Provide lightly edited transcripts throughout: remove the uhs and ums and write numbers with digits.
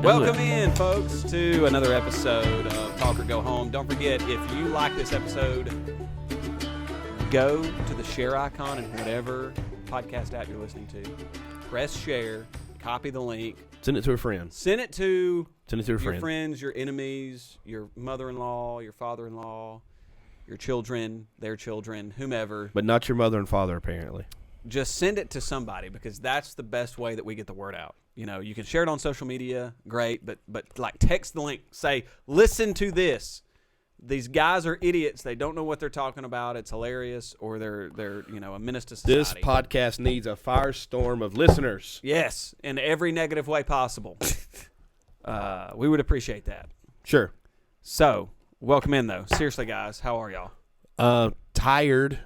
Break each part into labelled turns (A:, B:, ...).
A: Welcome in, folks, to another episode of Talk or Go Home. Don't forget, if you like this episode, go to the share icon in whatever podcast app you're listening to. Press share, copy the link.
B: Send it to a friend.
A: Send it to
B: your
A: friends, your enemies, your mother-in-law, your father-in-law, your children, their children, whomever.
B: But not your mother and father, apparently.
A: Just send it to somebody, because that's the best way that we get the word out. You know, you can share it on social media, great, but like text the link. Say, listen to this. These guys are idiots. They don't know what they're talking about. It's hilarious, or they're a menace to society.
B: This podcast needs a firestorm of listeners.
A: Yes, in every negative way possible. We would appreciate that.
B: Sure.
A: So, welcome in, though. Seriously, guys, how are y'all?
B: Tired.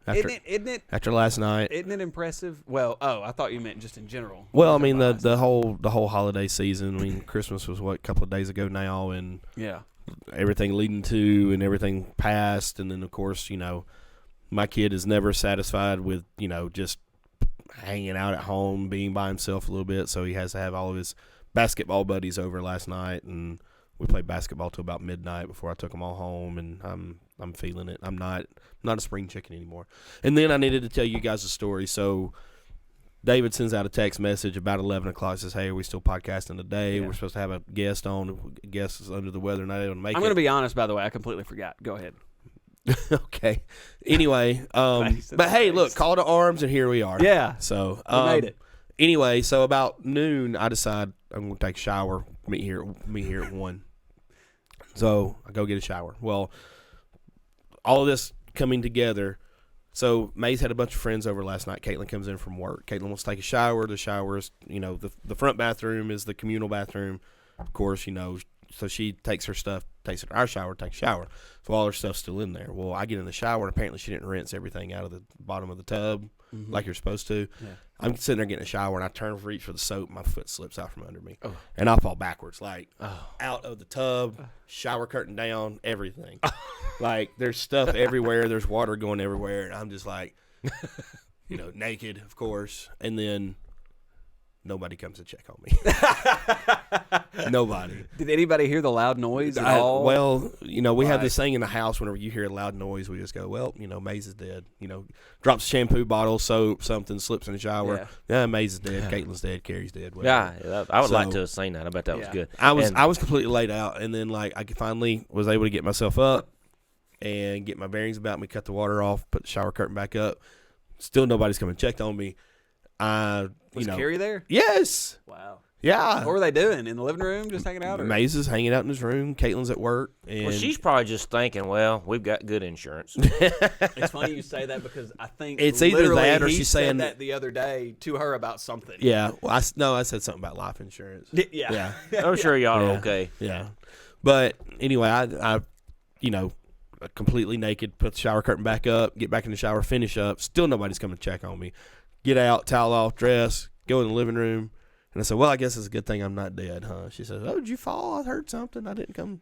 A: Isn't it?
B: After last night.
A: Isn't it impressive? Well, I thought you meant just in general.
B: Well, I mean, the whole holiday season. I mean, Christmas was, a couple of days ago now, and
A: yeah,
B: everything leading to and everything past. And then, of course, my kid is never satisfied with, just hanging out at home, being by himself a little bit. So he has to have all of his basketball buddies over last night, and we played basketball till about midnight before I took them all home, and I'm feeling it. I'm not a spring chicken anymore. And then I needed to tell you guys a story. So David sends out a text message about 11 o'clock, says, hey, are we still podcasting today? Yeah. We're supposed to have a guest on. Guest is under the weather, not able to make it.
A: I'm going to be honest, by the way. I completely forgot. Go ahead.
B: Okay. Anyway, but hey, look, call to arms, and here we are.
A: Yeah.
B: So
A: we made it.
B: Anyway, so about noon, I decide I'm going to take a shower. Meet here at 1. So I go get a shower. Well, all of this coming together. So May's had a bunch of friends over last night. Caitlin comes in from work. Caitlin wants to take a shower. The shower is, the front bathroom is the communal bathroom. Of course, so she takes her stuff, takes it to our shower, takes a shower. So all her stuff's still in there. Well, I get in the shower, and apparently she didn't rinse everything out of the bottom of the tub like you're supposed to. Yeah. I'm sitting there getting a shower, and I turn to reach for the soap. My foot slips out from under me, and I fall backwards, out of the tub, shower curtain down, everything. Like, there's stuff everywhere. There's water going everywhere, and I'm just like, naked, of course. And then nobody comes to check on me. Nobody.
A: Did anybody hear the loud noise at all?
B: Well, we have this thing in the house. Whenever you hear a loud noise, we just go, well, Maze is dead. Drops a shampoo bottle, soap, something, slips in the shower. Yeah, Maze is dead. Caitlin's dead. Carrie's dead. Whatever.
C: Yeah, I would like to have seen that. I bet that was good.
B: I was completely laid out, and then I finally was able to get myself up and get my bearings about me, cut the water off, put the shower curtain back up. Still, nobody's come and checked on me.
A: Was Carrie there?
B: Yes.
A: Wow.
B: Yeah.
A: What were they doing? In the living room, just hanging out?
B: Maze is hanging out in his room. Caitlin's at work. And
C: well, she's probably just thinking, well, we've got good insurance.
A: It's funny you say that, because I think
B: it's either that or
A: he
B: she's
A: said
B: saying
A: that the other day to her about something.
B: Yeah. Well, I said something about life insurance.
A: Yeah.
C: I'm sure y'all are okay.
B: Yeah. But anyway, I completely naked, put the shower curtain back up, get back in the shower, finish up. Still nobody's coming to check on me. Get out, towel off, dress, go in the living room. And I said, well, I guess it's a good thing I'm not dead, huh? She said, oh, did you fall? I heard something. I didn't come.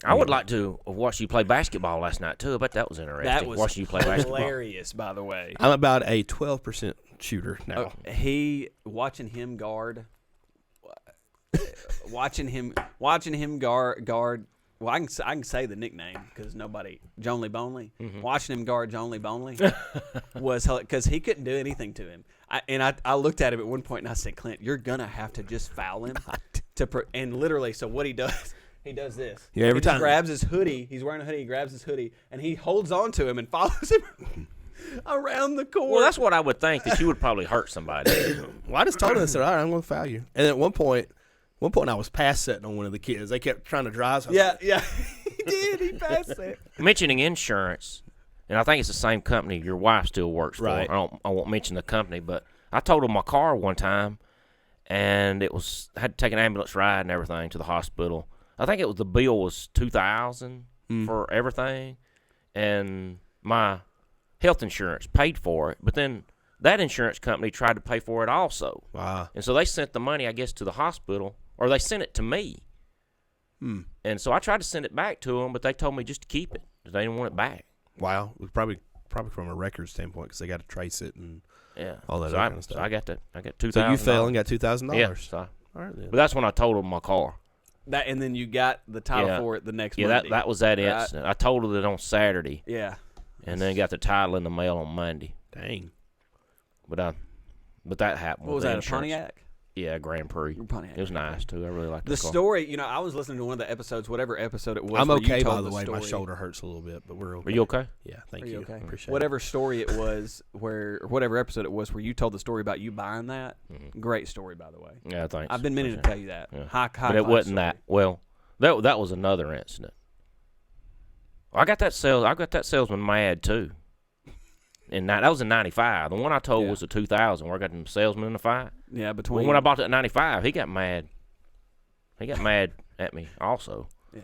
C: I would like to have watched you play basketball last night, too. I bet that was interesting.
A: That was
C: watching you play basketball.
A: Hilarious, by the way.
B: I'm about a 12% shooter now.
A: Watching him guard. Well, I can say the nickname, because nobody, Jonely Bonely. Mm-hmm. Watching him guard Jonely Bonely was because he couldn't do anything to him. I looked at him at one point, and I said, Clint, you're gonna have to just foul him and literally. So what he does, he does this.
B: Yeah, every time
A: he grabs his hoodie. He's wearing a hoodie. He grabs his hoodie, and he holds on to him and follows him around the court.
C: Well, that's what I would think, that you would probably hurt somebody.
B: Well, I just told him, I said, all right, I'm gonna foul you. And at one point, I was pass setting on one of the kids. They kept trying to drive. So
A: yeah. He did. He passed it.
C: Mentioning insurance, and I think it's the same company your wife still works for.
B: Right.
C: I won't mention the company, but I totaled my car one time, and I had to take an ambulance ride and everything to the hospital. I think the bill was $2,000 for everything, and my health insurance paid for it. But then that insurance company tried to pay for it also.
B: Wow.
C: And so they sent the money, I guess, to the hospital, or they sent it to me. And so I tried to send it back to them, but they told me just to keep it. They didn't want it back.
B: Wow. Probably from a record standpoint, because they got to trace it and all that
C: So
B: kind of stuff.
C: So I got $2,000.
B: So you fell and got $2,000.
C: Yeah. So
B: All right then.
C: But that's when I totaled my car.
A: That and then you got the title for it the next
C: Yeah,
A: Monday.
C: that was that
A: right?
C: incident. I totaled it on Saturday.
A: Yeah.
C: And then got the title in the mail on Monday.
B: Dang.
C: But that happened.
A: What was that? A Pontiac?
C: Yeah, Grand Prix.
A: Pontiac.
C: It was nice too. I really liked
A: the
C: that car.
A: story. I was listening to one of the episodes, whatever episode it was.
B: I'm
A: where
B: okay,
A: you told
B: by the way.
A: story.
B: My shoulder hurts a little bit, but we're okay.
C: Are you okay?
B: Yeah, thank
A: Are you okay?
B: Appreciate
A: whatever story it was, whatever episode it was, where you told the story about you buying that. Great story, by the way.
C: Yeah, thanks.
A: I've been meaning to tell you that.
C: Yeah.
A: High
C: but it wasn't
A: story.
C: that. Well, that was another incident. I got that salesman mad too. And that was in '95. The one I told was the 2000, where I got the salesman in the fight.
A: Yeah, between
C: when I bought it in '95, he got mad. He got mad at me also.
A: Yeah.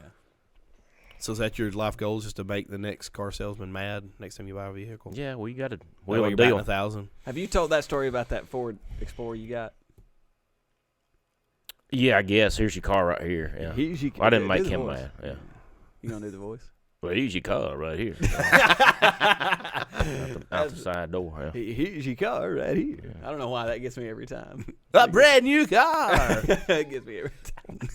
B: So is that your life goal, just to make the next car salesman mad next time you buy a vehicle?
C: Yeah, well, you got to
B: Wheel
C: wheel
B: a
C: a
B: deal.
C: deal.
B: 1,000.
A: Have you told that story about that Ford Explorer you got?
C: Yeah, I guess. Here's your car right here. Yeah. I didn't make him mad. Yeah.
A: You gonna do the voice?
C: Well, here's your car right here. out the side door. Yeah.
A: Here's your car right here. Yeah. I don't know why that gets me every time.
B: A brand new car.
A: It gets me every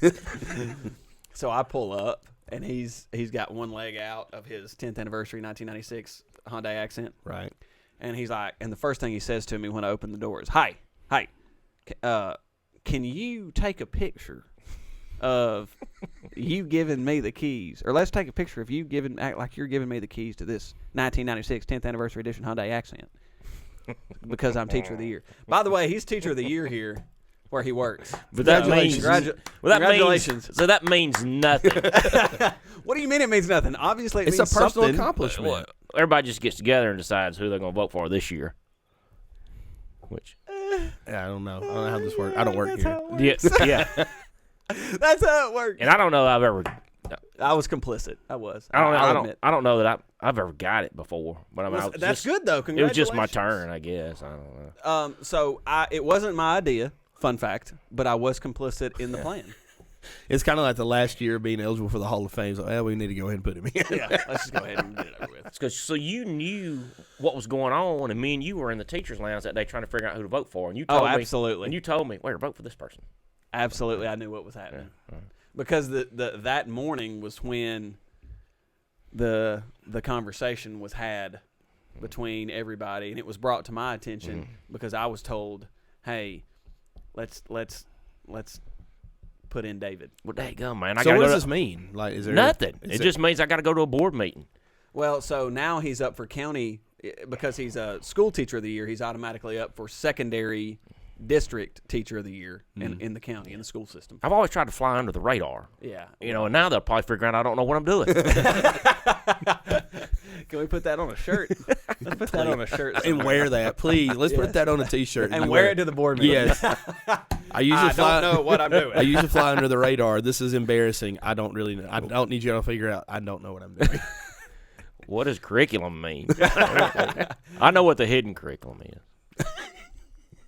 A: time. So I pull up, and he's got one leg out of his 10th anniversary 1996 Hyundai Accent.
B: Right.
A: And he's like, and the first thing he says to me when I open the door is, "Hey, can you take a picture of you giving me the keys, or let's take a picture of you act like you're giving me the keys to this 1996 10th anniversary edition Hyundai Accent, because I'm teacher of the year." By the way, he's teacher of the year here where he works.
C: But that means
A: congratulations.
C: So that means nothing.
A: What do you mean it means nothing? Obviously,
B: it's
A: means
B: a personal
A: something.
B: accomplishment.
C: Everybody just gets together and decides who they're going to vote for this year. Which
B: I don't know. I don't know how this works. I don't work here.
C: Yeah.
A: That's how it works.
C: And I don't know that I've ever.
A: I was complicit. I was.
C: I
A: admit.
C: don't know that I've ever got it before. But I mean,
A: That's good though.
C: It was just my
A: Congratulations.
C: turn, I guess. I don't know.
A: So it wasn't my idea. Fun fact, but I was complicit in the plan.
B: It's kind of like the last year being eligible for the Hall of Fame. So, we need to go ahead and put him in.
A: Yeah, let's just go ahead and get it over with.
C: So you knew what was going on, and me and you were in the teachers' lounge that day trying to figure out who to vote for. And you told me,
A: absolutely.
C: And you told me, "Wait, vote for this person."
A: Absolutely, I knew what was happening
C: Yeah.
A: because that morning was when the conversation was had between everybody, and it was brought to my attention because I was told, "Hey, let's put in David."
C: Well, there you go, man.
B: So what does this mean? Like, is there
C: nothing? It just means I got to go to a board meeting.
A: Well, so now he's up for county because he's a school teacher of the year. He's automatically up for secondary district teacher of the year in the county, in the school system.
C: I've always tried to fly under the radar.
A: Yeah.
C: And now they'll probably figure out I don't know what I'm doing.
A: Can we put that on a shirt? Let's put that on a shirt
B: and wear that, please. Let's put that on a T-shirt
A: and wear it to the board meeting.
B: Yes. I usually
A: don't know what I'm doing.
B: I usually fly under the radar. This is embarrassing. I don't really know. I don't need you to figure out. I don't know what I'm doing.
C: What does curriculum mean? I know what the hidden curriculum is.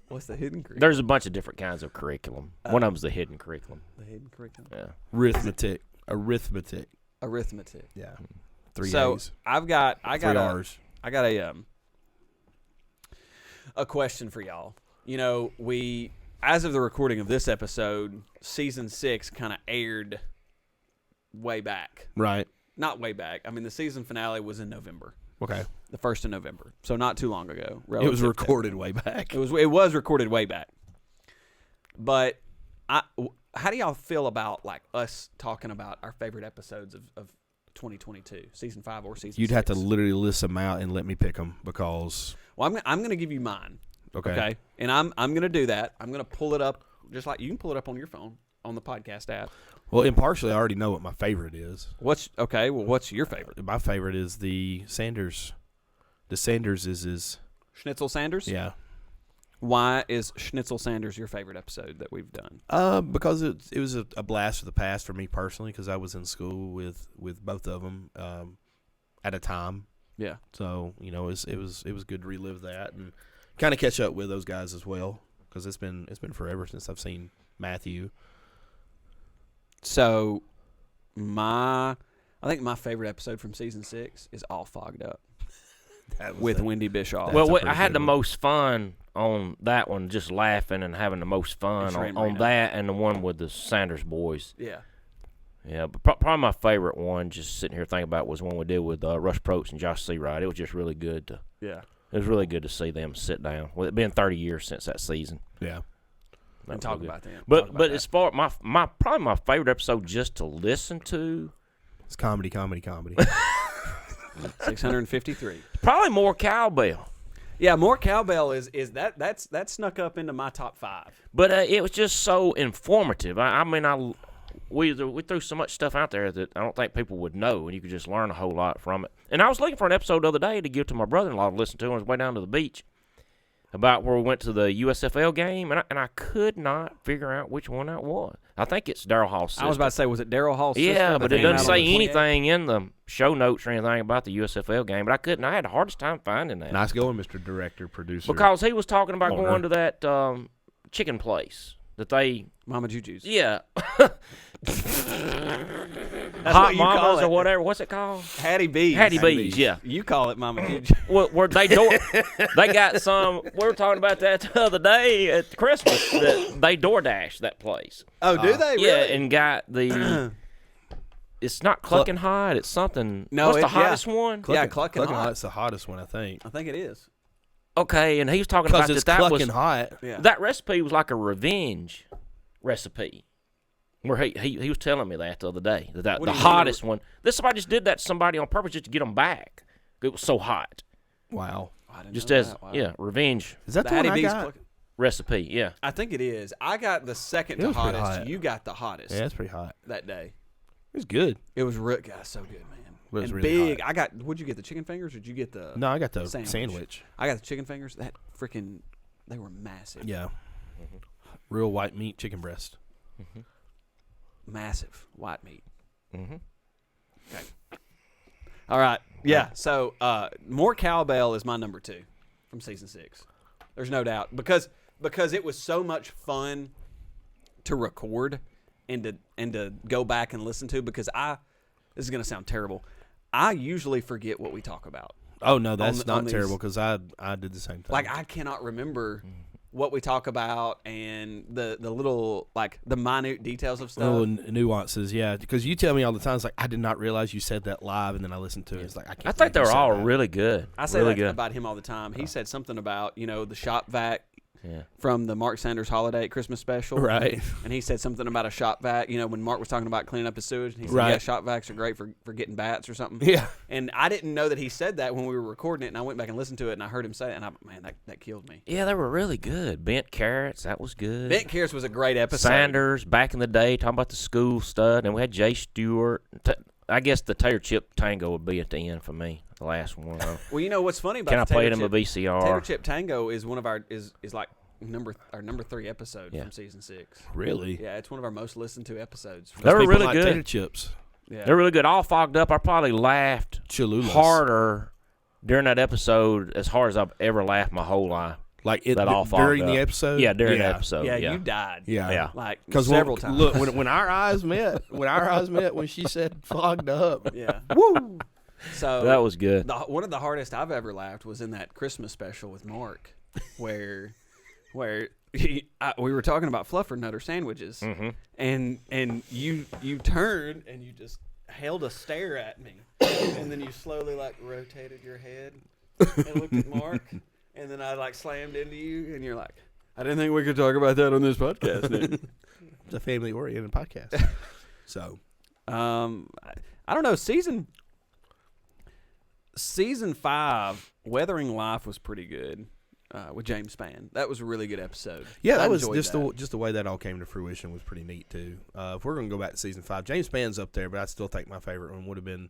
A: What's the hidden curriculum?
C: There's a bunch of different kinds of curriculum. One of them's the hidden curriculum.
A: The hidden curriculum.
C: Yeah.
B: Arithmetic.
A: Arithmetic.
B: Yeah. 3
A: so
B: A's.
A: I got
B: 3 R's.
A: I got a question for y'all. We, as of the recording of this episode, season 6 kind of aired way back.
B: Right.
A: Not way back. I mean, the season finale was in November.
B: Okay.
A: The 1st of November. So not too long ago.
B: It was recorded way back.
A: It was recorded way back. But how do y'all feel about like us talking about our favorite episodes of 2022, season 5 or season 6?
B: You'd have to literally list them out and let me pick them because.
A: Well, I'm going to give you mine.
B: Okay.
A: And I'm going to do that. I'm going to pull it up just like you can pull it up on your phone on the podcast app.
B: Well, impartially, I already know what my favorite is.
A: What's your favorite?
B: My favorite is the Sanders. The Sanders is
A: Schnitzel Sanders?
B: Yeah.
A: Why is Schnitzel Sanders your favorite episode that we've done?
B: Because it was a blast of the past for me personally because I was in school with both of them at a time.
A: Yeah.
B: So it was good to relive that and kind of catch up with those guys as well because it's been forever since I've seen Matthew.
A: So I think my favorite episode from season 6 is All Fogged Up with Wendy Bischoff.
C: Well, I had the most fun on that one, just laughing and having the most fun on that, and the one with the Sanders boys.
A: Yeah.
C: Yeah, but probably my favorite one, just sitting here thinking about, was one we did with Rush Probst and Josh Seawright. It was just really good to.
A: Yeah.
C: It was really good to see them sit down. With it being 30 years since that season.
B: Yeah.
A: And talk about them.
C: But as far my probably my favorite episode just to listen to.
B: It's comedy.
A: 653.
C: Probably more cowbell.
A: Yeah, more cowbell is that snuck up into my top 5.
C: But it was just so informative. We threw so much stuff out there that I don't think people would know, and you could just learn a whole lot from it. And I was looking for an episode the other day to give to my brother-in-law to listen to on his way down to the beach, about where we went to the USFL game, and I could not figure out which one that was. I think it's Daryl Hall's sister.
A: I was about to say, was it Daryl Hall's sister?
C: Yeah, but it doesn't say anything in the show notes or anything about the USFL game. But I couldn't. I had the hardest time finding that.
B: Nice going, Mr. Director, Producer.
C: Because he was talking about going to that chicken place that they...
A: Mama Juju's.
C: Yeah.
A: That's
C: Hot
A: what you call
C: Mamas
A: it.
C: or whatever. What's it called?
A: Hattie B's.
C: Hattie B's, yeah.
A: You call it Mama Juju.
C: Where they got some. We were talking about that the other day at Christmas. That they DoorDash that place.
A: Oh, do they? Really?
C: Yeah, and got the. It's not Clucking Hot. It's something.
A: No,
C: what's the hottest one?
A: Clucking Hot.
B: Hot's the hottest one, I think.
A: I think it is.
C: Okay, and he was talking about
B: it's
C: that
B: Clucking
C: was
B: Hot.
A: Yeah.
C: that recipe was like a revenge recipe. Where he was telling me that the other day. That
A: What
C: the
A: do you
C: hottest one. Somebody just did that to somebody on purpose just to get them back. It was so hot.
B: Wow.
A: I didn't
C: Just
A: know
C: as
A: that. Wow.
C: revenge
B: Is that
A: The
B: the one
A: Hattie
B: I
A: B's
B: got?
C: recipe. Yeah.
A: I think it is. I got the second
B: It
A: to
B: was pretty
A: hottest.
B: hot.
A: You got the hottest
B: Yeah, it's pretty hot.
A: that day.
B: It was good.
A: It was so good, man.
B: It was
A: and
B: really
A: big.
B: hot.
A: I got. What'd you get? The chicken fingers, or did you get the?
B: No, I got the
A: Sandwich.
B: sandwich.
A: I got the chicken fingers. That freaking. They were massive.
B: Yeah. Real white meat chicken breast.
A: Massive white meat.
C: Mm-hmm.
A: Okay. All right. Yeah. So more cowbell is my number 2 from season 6. There's no doubt because it was so much fun to record and to go back and listen to, because this is gonna sound terrible. I usually forget what we talk about.
B: Oh no, that's
A: on
B: not
A: these-
B: terrible, because I did the same thing.
A: Like, I cannot remember what we talk about and the little, like, the minute details of stuff.
B: little nuances, yeah. Because you tell me all the time, it's like, I did not realize you said that live, and then I listened to it. It's like, I can't.
C: I think they
B: believe
C: were
B: you
C: all
B: said that.
C: really good.
A: I say
C: really
A: that
C: good.
A: about him all the time. He said something about, the shop vac
C: Yeah.
A: from the Mark Sanders Holiday Christmas special.
B: Right.
A: And he said something about a shop vac, when Mark was talking about cleaning up his sewage. And he said,
B: Right.
A: yeah, shop vacs are great for getting bats or something.
B: Yeah.
A: And I didn't know that he said that when we were recording it, and I went back and listened to it, and I heard him say it, and that killed me.
C: Yeah, they were really good. Bent Carrots, that was good.
A: Bent Carrots was a great episode.
C: Sanders, back in the day, talking about the school stud. And we had Jay Stewart. I guess the Tater Chip Tango would be at the end for me, the last one.
A: Well, what's funny about
C: Can I
A: the
C: play it
A: Tater
C: in my
A: Chip-
C: VCR?
A: Tater Chip Tango is one of our is like our number 3 episode
C: Yeah.
A: from season 6.
B: Really?
A: Yeah, it's one of our most listened to episodes.
C: They were
B: People
C: really
B: like
C: good.
B: Tater chips.
A: Yeah.
C: They're really good. All fogged up. I probably laughed
B: Cholulas.
C: harder during that episode as hard as I've ever laughed my whole life.
B: Like it
C: That all fogged
B: during the
C: up.
B: episode.
C: Yeah, during the episode.
A: yeah,
C: Yeah,
A: you died.
B: Yeah.
C: Yeah.
A: Like
B: Because
A: several times.
B: Look, when our eyes met, when she said fogged up.
A: Yeah. Woo. So
C: that was good.
A: one of the hardest I've ever laughed was in that Christmas special with Mark, where we were talking about fluffernutter sandwiches,
C: Mm-hmm.
A: and you turned and you just held a stare at me, and then you slowly like rotated your head and looked at Mark, and then I like slammed into you, and you're like, I didn't think we could talk about that on this podcast, Nick.
B: It's a family-oriented podcast. So,
A: I don't know. Season 5, Weathering Life was pretty good with James Spann. That was a really good episode.
B: yeah,
A: I
B: that was
A: enjoyed that.
B: just the way that all came to fruition was pretty neat too. If we're gonna go back to season 5, James Spann's up there, but I still think my favorite one would have been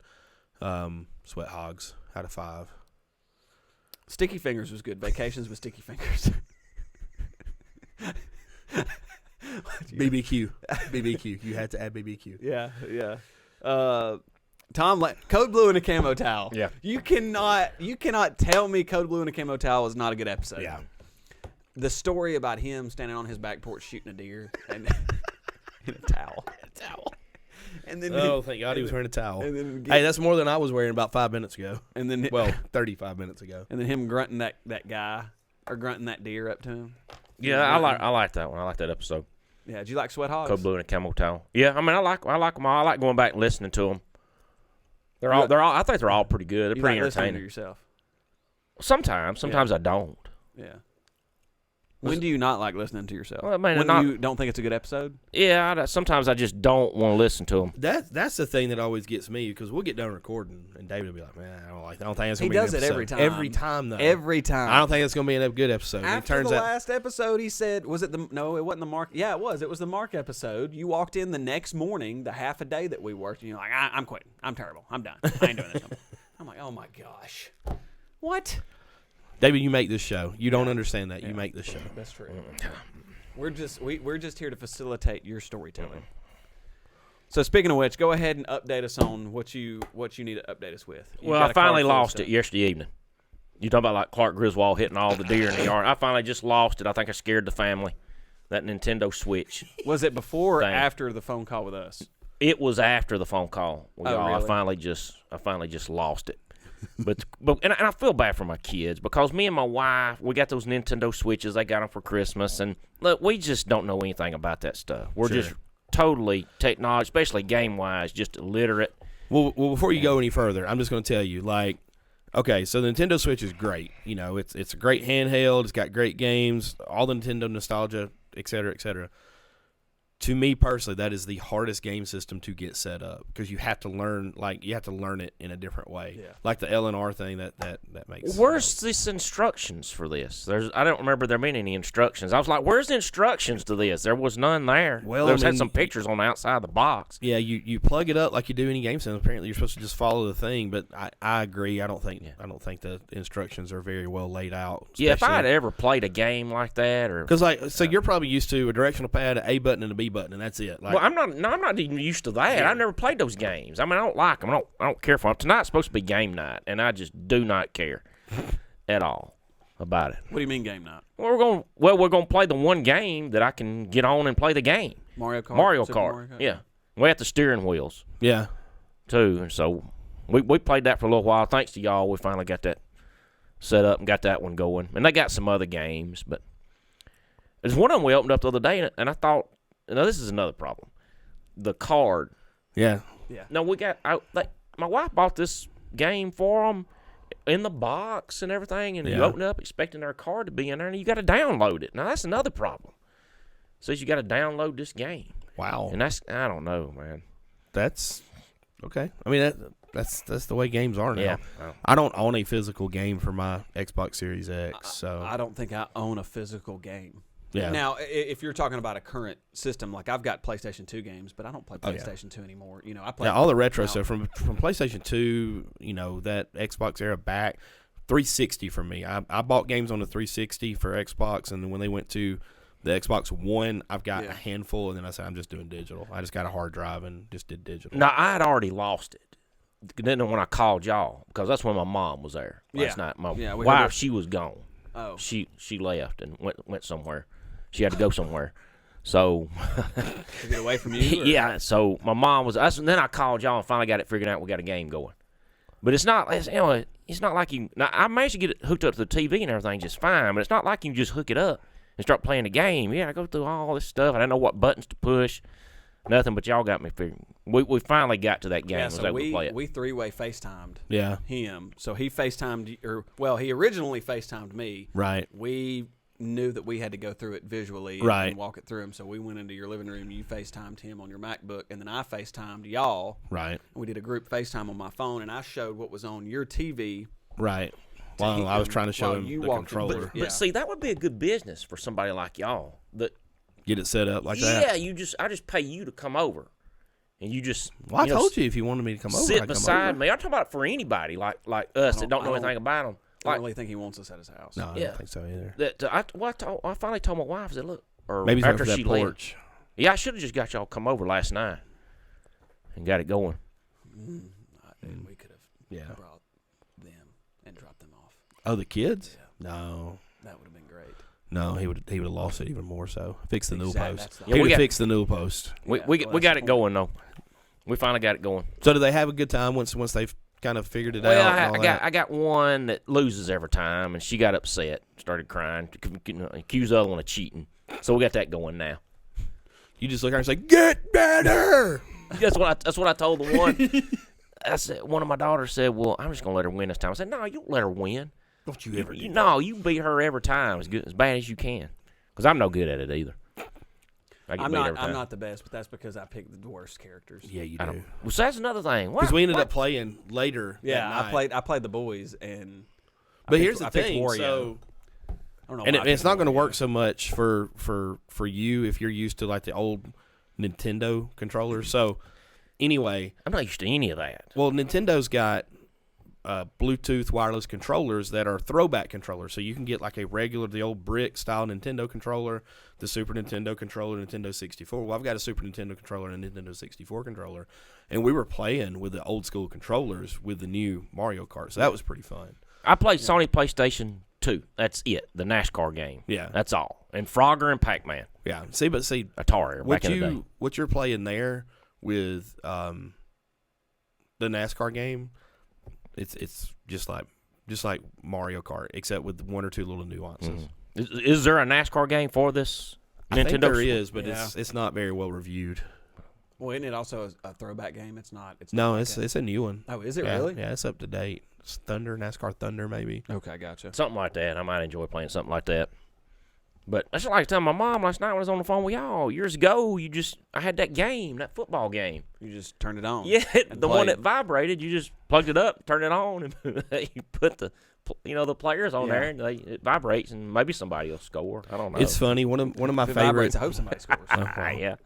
B: Sweat Hogs out of 5.
A: Sticky Fingers was good. Vacations with Sticky Fingers.
B: BBQ. You had to add BBQ.
A: Yeah. Code Blue in a camo towel.
C: Yeah.
A: You cannot tell me Code Blue in a camo towel is not a good episode.
B: Yeah.
A: The story about him standing on his back porch shooting a deer and in a towel. And then
B: Thank God he was wearing a towel.
A: and then
B: Hey, that's more than I was wearing about 5 minutes ago.
A: and then
B: 35 minutes ago.
A: and then him grunting that guy or grunting that deer up to him?
C: Yeah, I like that one. I like that episode.
A: Yeah, did you like Sweat Hogs?
C: Code Blue and a Camel Toe. Yeah, I mean, I like them all. I like going back and listening to them. They're all. I think they're all pretty good. They're
A: You
C: pretty
A: like listening
C: entertaining.
A: to yourself?
C: Sometimes I don't.
A: Yeah. When do you not like listening to yourself?
C: Well, I mean,
A: when you don't think it's a good episode?
C: Yeah, sometimes I just don't want to listen to them.
B: That's the thing that always gets me because we'll get done recording and David will be like, man, I don't think it's
A: He
B: gonna be an
A: does it
B: episode.
A: every time.
B: Every time though.
A: Every time.
B: I don't think it's gonna be a good episode.
A: After
B: it turns
A: the
B: out
A: last episode, he said, "Was it the no? It wasn't the Mark. Yeah, it was. It was the Mark episode. You walked in the next morning, the half a day that we worked, and you're like, I'm quitting. I'm terrible. I'm done. I ain't doing this. I'm like, oh my gosh, what?
B: David, you make this show. You don't understand that. You make this show.
A: That's true. We're just here to facilitate your storytelling. So speaking of which, go ahead and update us on what you need to update us with. You've
C: Well,
A: got
C: I
A: a card
C: finally
A: full of
C: lost
A: stuff.
C: it yesterday evening. You talking about like Clark Griswold hitting all the deer in the yard? I finally just lost it. I think I scared the family. That Nintendo Switch.
A: Was it before or
C: Thing.
A: after the phone call with us?
C: It was after the phone call.
A: Oh, really?
C: I finally just lost it. But I feel bad for my kids because me and my wife, we got those Nintendo Switches. They got them for Christmas, and look, we just don't know anything about that stuff. We're just totally technology, especially game wise, just illiterate.
B: Well, before you go any further, I'm just going to tell you, like, okay, so the Nintendo Switch is great. You know, it's a great handheld. It's got great games, all the Nintendo nostalgia, et cetera, et cetera. To me personally, that is the hardest game system to get set up because you have to learn, it in a different way.
A: Yeah.
B: Like the LNR thing that makes.
C: Where's these instructions for this? I don't remember there being any instructions. I was like, where's the instructions to this? There was none there.
B: Well,
C: there
B: I mean,
C: had some pictures on the outside of the box.
B: Yeah, you plug it up like you do any game system. Apparently, you're supposed to just follow the thing. But I agree. I don't think the instructions are very well laid out.
C: Yeah, if I had ever played a game like that, or
B: because you're probably used to a directional pad, an A button, and a B button, and that's it. Like,
C: well, I'm not even used to that.
B: Yeah.
C: I've never played those games. I mean, I don't like them. I don't care for them. Tonight's supposed to be game night, and I just do not care at all about it.
A: What do you mean game night?
C: Well, we're gonna play the one game that I can get on and play the game.
A: Mario Kart.
C: Mario
A: Super
C: Kart. Yeah, we have the steering wheels
B: yeah.
C: too, and so we played that for a little while. Thanks to y'all, we finally got that set up and got that one going. And they got some other games, but there's one of them we opened up the other day, and I thought, this is another problem. The card.
B: Yeah.
A: Yeah.
C: No, my wife bought this game for them in the box and everything, and you
B: Yeah.
C: open up expecting their card to be in there, and you got to download it. Now, that's another problem. Says you got to download this game.
B: Wow.
C: And I don't know, man.
B: That's okay. I mean, that's the way games are now.
C: Yeah.
B: I don't own a physical game for my Xbox Series X, so
A: I don't think I own a physical game.
B: yeah.
A: Now, if you're talking about a current system, like I've got PlayStation 2 games, but I don't play
B: Oh, yeah.
A: PlayStation 2 anymore. You know, I play
B: all the retro
A: now.
B: stuff from PlayStation 2, that Xbox era back, 360 for me. I bought games on the 360 for Xbox, and then when they went to the Xbox One, I've got a handful, and then I said I'm just doing digital. I just got a hard drive and just did digital.
C: Now, I had already lost it. Then when I called y'all, because that's when my mom was there last night. My
A: Yeah, we heard
C: wife,
A: her.
C: she was gone.
A: Oh.
C: She left and went somewhere. She had to go somewhere. So,
A: To get away from you? Or?
C: yeah, so my mom was, then I called y'all and finally got it figured out. We got a game going. But it's not like you, now I managed to get it hooked up to the TV and everything just fine, but it's not like you just hook it up and start playing the game. Yeah, I go through all this stuff. I didn't know what buttons to push, nothing, but y'all got me figured. We finally got to that game.
A: Yeah,
C: was
A: so
C: able to play it.
A: we three-way FaceTimed
B: Yeah.
A: him. So he FaceTimed, he originally FaceTimed me.
B: Right.
A: We knew that we had to go through it visually
B: Right.
A: and walk it through him. So we went into your living room. You FaceTimed him on your MacBook, and then I FaceTimed y'all.
B: Right.
A: We did a group FaceTime on my phone, and I showed what was on your TV.
B: Right. Well, I was trying to show
A: while
B: him
A: you
B: the
A: walked in.
B: controller.
A: Yeah.
C: But see, that would be a good business for somebody like y'all.
B: Get it set up like that.
C: Yeah, I just pay you to come over, and you just.
B: Well, I told you if you wanted me to come over,
C: sit
B: I'd come
C: beside
B: over.
C: me. I'm talking about for anybody like us that don't know anything about them.
A: I
C: Like
A: don't really think he wants us at his house.
B: No, I
C: Yeah.
B: don't think so either.
C: I finally told my wife, I said, look, or
B: Maybe
C: after
B: for
C: she
B: that
C: left.
B: porch.
C: Yeah, I should have just got y'all come over last night and got it going.
A: And we could have
B: Yeah.
A: brought them and dropped them off.
B: Oh, the kids? No.
A: That would have been great.
B: No, he would have lost it even more so. Fix the newel
A: Exactly,
B: post.
A: that's the-
B: He
C: Yeah, we
B: would
C: got-
B: fix the newel post.
C: We
A: Yeah,
C: we
A: well,
C: got
A: that's
C: it
A: the
C: going though. We finally got it going.
B: So do they have a good time once they've kind of figured it
C: Well,
B: out? And all that?
C: I got one that loses every time, and she got upset, started crying, accused the other one of cheating. So we got that going now.
B: You just look at her and say, "Get better."
C: That's what I told the one. I said, one of my daughters said, "Well, I'm just gonna let her win this time." I said, "No, you don't let her win.
B: Don't you ever do that.
C: No, you beat her every time as bad as you can, because I'm no good at it either.
A: I'm not the best, but that's because I picked the worst characters.
B: Yeah, you do.
C: Well, so that's another thing.
B: Because we ended up playing later.
A: Yeah,
B: that night.
A: I played the boys, and
B: But here's the thing.
A: Wario.
B: So,
A: I don't know
B: and
A: why I
B: it's not
A: picked
B: going to
A: Wario.
B: work so much for you if you're used to like the old Nintendo controllers. So anyway,
C: I'm not used to any of that.
B: well, Nintendo's got Bluetooth wireless controllers that are throwback controllers. So you can get like the old brick style Nintendo controller, the Super Nintendo controller, Nintendo 64. Well, I've got a Super Nintendo controller and a Nintendo 64 controller, and we were playing with the old school controllers with the new Mario Kart. So that was pretty fun.
C: I played Sony PlayStation 2. That's it. The NASCAR game.
B: Yeah.
C: That's all. And Frogger and Pac-Man.
B: Yeah. See,
C: Atari back in the day.
B: what you're playing there with the NASCAR game, it's just like Mario Kart, except with one or two little nuances.
C: Mm-hmm. Is there a NASCAR game for this Nintendo?
B: I think there is, but
A: Yeah.
B: it's not very well reviewed.
A: Well, isn't it also a throwback game? It's not.
B: No,
A: like
B: it's a new one.
A: Oh, is it
B: Yeah,
A: really?
B: Yeah, it's up to date. It's NASCAR Thunder, maybe.
A: Okay, gotcha.
C: Something like that. I might enjoy playing something like that. But I just like telling my mom last night when I was on the phone with y'all, years ago, I had that game, that football game.
A: You just turned it on.
C: Yeah,
A: and
C: the one
A: played.
C: that vibrated, you just plugged it up, turned it on, and you put the players on
A: Yeah.
C: there, and it vibrates, and maybe somebody will score. I don't know.
B: It's funny. One of my
A: If it
B: favorite.
A: vibrates, I hope somebody scores.
C: Yeah.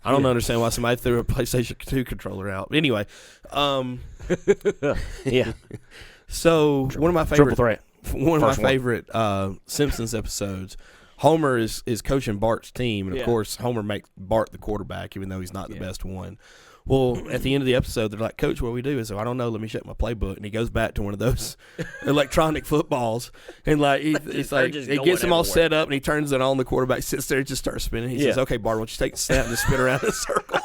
B: I don't understand why somebody threw a PlayStation 2 controller out. Anyway,
C: Yeah.
B: so one of my
C: Triple
B: favorite
C: threat.
B: one of
C: First
B: my
C: one.
B: favorite Simpsons episodes. Homer is coaching Bart's team, and of
A: Yeah.
B: course Homer makes Bart the quarterback, even though he's not the
A: Yeah.
B: best one. Well, at the end of the episode, they're like, "Coach, what do we do?" So I don't know. Let me check my playbook, and he goes back to one of those electronic footballs, and like it's
C: They're
B: like
C: just
B: it
C: going
B: gets him all
C: everywhere.
B: set up, and he turns it on. The quarterback sits there, and just starts spinning. He
C: Yeah.
B: says, "Okay, Bart, why don't you take the snap and just spin around in a circle?"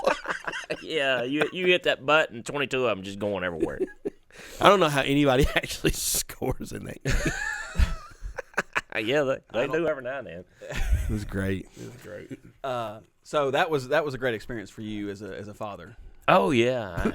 C: Yeah, you hit that button, 22 of them just going everywhere.
B: I don't know how anybody actually scores in that game.
C: Yeah, they do every now and then.
B: It was great.
A: So that was a great experience for you as a father.
C: Oh, yeah.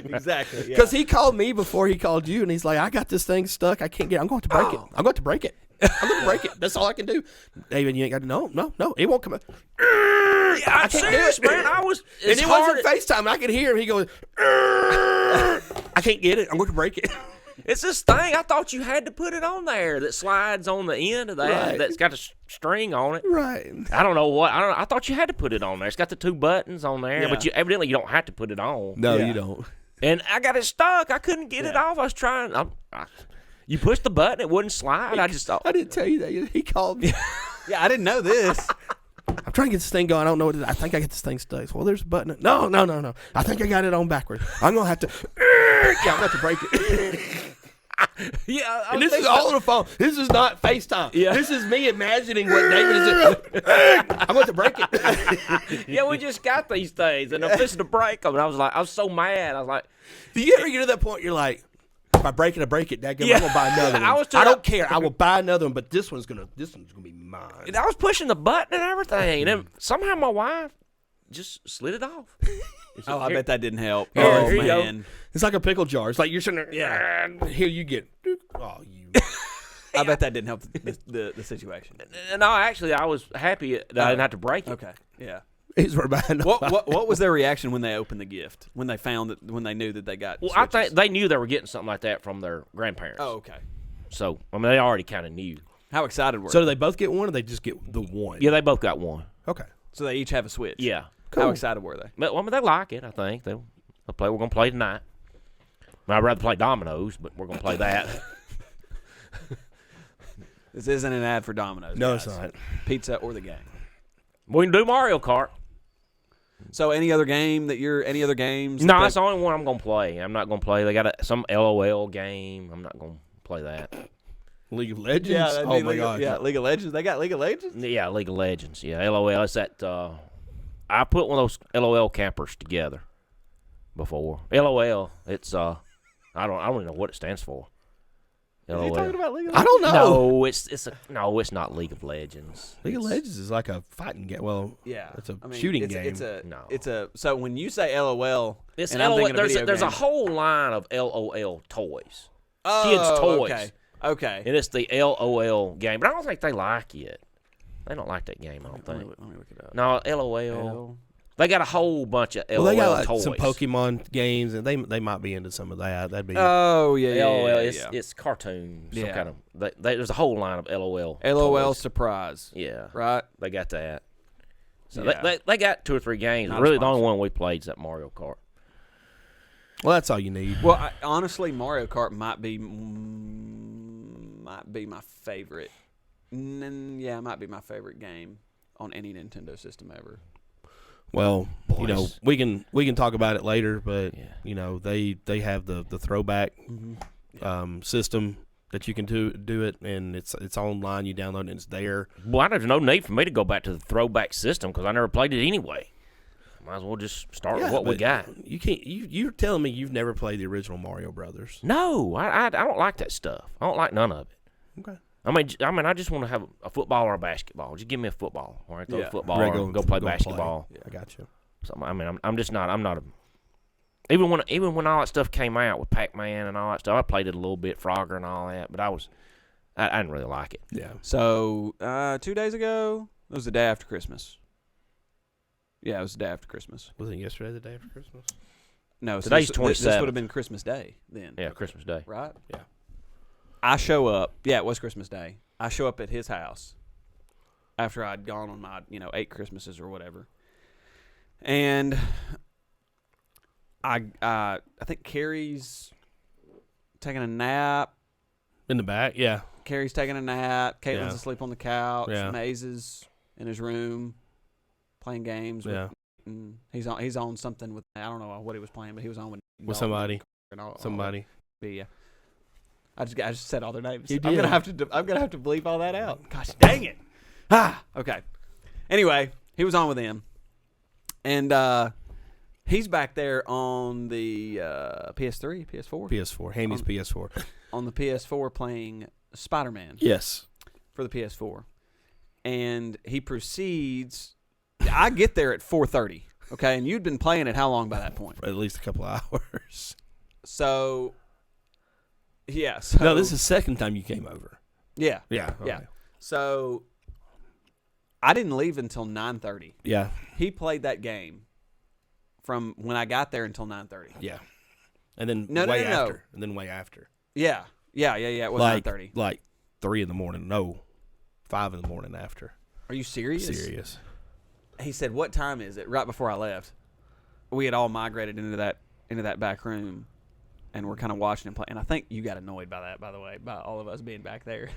A: Exactly.
B: Because he called me before he called you, and he's like, "I got this thing stuck. I can't get it. I'm going to break it. I'm going to break it. I'm going to break it. That's all I can do." David, you ain't got to. No. It won't come out.
C: I'm
B: can't do
C: serious,
B: it.
C: man. I was.
B: And
C: It's
B: it
C: hard.
B: wasn't FaceTime. I could hear him. He goes, "I can't get it. I'm going to break it."
C: It's this thing. I thought you had to put it on there that slides on the end of that.
B: Right.
C: That's got a string on it.
B: Right.
C: I don't know what. I thought you had to put it on there. It's got the two buttons on there,
A: Yeah.
C: but evidently you don't have to put it on.
B: No,
A: Yeah.
B: you don't.
C: And I got it stuck. I couldn't get it off. I was trying. You pushed the button, it wouldn't slide. I just thought.
B: I didn't tell you that. He called me.
A: Yeah, I didn't know this.
B: I'm trying to get this thing going. I don't know what it is. I think I got this thing stuck. Well, there's a button. No. I think I got it on backwards. I'm going to have to. Yeah, I'm going to have to break it.
C: Yeah,
B: And this is all on the phone. This is not FaceTime.
C: Yeah.
B: This is me imagining what David is doing. I'm going to break it.
C: Yeah, we just got these things, and I'm fixing to break them. And I was so mad. I was like,
B: Do you ever get to that point you're like, if I break it, I break it. Dadgum,
C: Yeah.
B: I'm going to buy another one.
C: I was
B: I
C: too-
B: don't care. I will buy another one, but this one's gonna be mine.
C: and I was pushing the button and everything, and then somehow my wife just slid it off.
A: Oh, I bet that didn't help.
C: Here-
A: Oh,
C: here you go.
A: man.
B: It's like a pickle jar. It's like you're sitting there.
C: Yeah.
B: Here you get. Oh, you.
A: I bet that didn't help the situation.
C: And I was happy that I didn't have to break it.
A: Okay. Yeah.
B: He's we're buying.
A: What was their reaction when they opened the gift? When they knew that they got
C: Well, I
A: switches?
C: think they knew they were getting something like that from their grandparents.
A: Oh, okay.
C: So, I mean, they already kind of knew.
A: How excited were
B: So
A: they?
B: do they both get one, or they just get the one?
C: Yeah, they both got one.
B: Okay.
A: So they each have a switch.
C: Yeah.
A: How excited were they?
C: But, well, I mean, they like it, I think. We're going to play tonight. I'd rather play dominoes, but we're going to play that.
A: This isn't an ad for Domino's.
B: No,
A: guys.
B: it's not.
A: Pizza or the game.
C: We can do Mario Kart.
A: So any other games?
C: No, that's the only one I'm going to play. I'm not going to play. They got some LOL game. I'm not going to play that.
B: League of Legends.
A: Yeah, that'd
B: oh
A: be
B: my god.
A: Yeah, League of Legends. They got League of Legends.
C: Yeah, League of Legends. Yeah, LOL. It's that. I put one of those LOL campers together. before. LOL. It's I don't even know what it stands for.
A: Is he talking about League of
B: I don't know.
C: No, it's not League of Legends.
B: League of Legends is like a fighting game. Well,
A: Yeah,
B: it's a
A: I mean,
B: shooting
A: it's
B: game.
A: So when you say LOL,
C: It's
A: and I'm
C: LOL.
A: thinking of video
C: There's a
A: games.
C: whole line of LOL toys.
A: Oh,
C: kids' toys.
A: Okay.
C: And it's the LOL game. But I don't think they like it. They don't like that game, I don't think.
A: Let me look it up.
C: No, LOL. They got a whole bunch of LOL
B: Well, they got like
C: toys.
B: some Pokemon games, and they might be into some of that. That'd be
A: Oh yeah,
C: LOL,
A: yeah.
C: it's cartoons. Some
A: Yeah.
C: kind of. There's a whole line of LOL.
A: LOL
C: toys.
A: surprise.
C: Yeah,
A: Right.
C: they got that. So
A: Yeah.
C: they got 2 or 3 games.
A: Not a
C: Really, the only
A: sponsor.
C: one we played is that Mario Kart.
B: well. That's all you need.
A: Well, honestly, Mario Kart might be my favorite. Yeah, it might be my favorite game on any Nintendo system ever.
B: Well, you know,
C: Boys.
B: we can talk about it later, but
C: Yeah.
B: you know, they have the throwback system that you can do it, and it's online. You download it, and it's there.
C: Well, there's no need for me to go back to the throwback system because I never played it anyway. Might as well just start with what we
B: but
C: got.
B: You can't. You're telling me you've never played the original Mario Brothers?
C: No, I don't like that stuff. I don't like none of it.
B: Okay.
C: I mean, I just want to have a football or a basketball. Just give me a football, or I throw
A: Yeah.
C: a football,
B: Regular-
C: or go play
B: go
C: basketball.
B: I got you.
C: So, I mean, I'm just not. I'm not a. Even when all that stuff came out with Pac-Man and all that stuff, I played it a little bit, Frogger and all that, but I didn't really like it.
B: Yeah.
A: So 2 days ago, it was the day after Christmas. Yeah, it was the day after Christmas.
B: Was it yesterday, the day after Christmas?
A: No, so
C: Today's
A: this
C: 27th.
A: would have been Christmas Day then.
C: Yeah, Christmas Day.
A: Right?
B: Yeah.
A: I show up. Yeah, it was Christmas Day. I show up at his house after I'd gone on my, 8 Christmases or whatever. And I think Carrie's taking a nap.
B: In the back, yeah.
A: Carrie's taking a nap. Caitlin's
B: Yeah.
A: asleep on the couch.
B: Yeah.
A: Maze is in his room playing games.
B: Yeah.
A: He's on something with, I don't know what he was playing, but he was on with
B: somebody.
A: and all
B: Somebody.
A: that. Yeah. I just said all their names.
B: You
A: I'm
B: did.
A: gonna have to bleep all that out. Gosh dang it! Okay. Anyway, he was on with them, and he's back there on the PS3, PS4,
B: PS4. Hamy's PS4.
A: on the PS4 playing Spider-Man
B: Yes.
A: for the PS4, and he proceeds. I get there at 4:30. Okay, and you'd been playing it how long by that point?
B: For at least a couple of hours.
A: So. Yeah. So,
B: No, this is the second time you came over.
A: Yeah.
B: Yeah.
A: Yeah. So I didn't leave until 9:30.
B: Yeah.
A: He played that game from when I got there until 9:30.
B: Yeah. And then
A: No,
B: way
A: no, no, no.
B: after. And then way after.
A: Yeah. It was
B: Like
A: 9:30.
B: like 3 in the morning. No. 5 in the morning after.
A: Are you serious?
B: Serious.
A: He said, "What time is it?" Right before I left. We had all migrated into that back room, and we're kind of watching him play. And I think you got annoyed by that, by the way, by all of us being back there.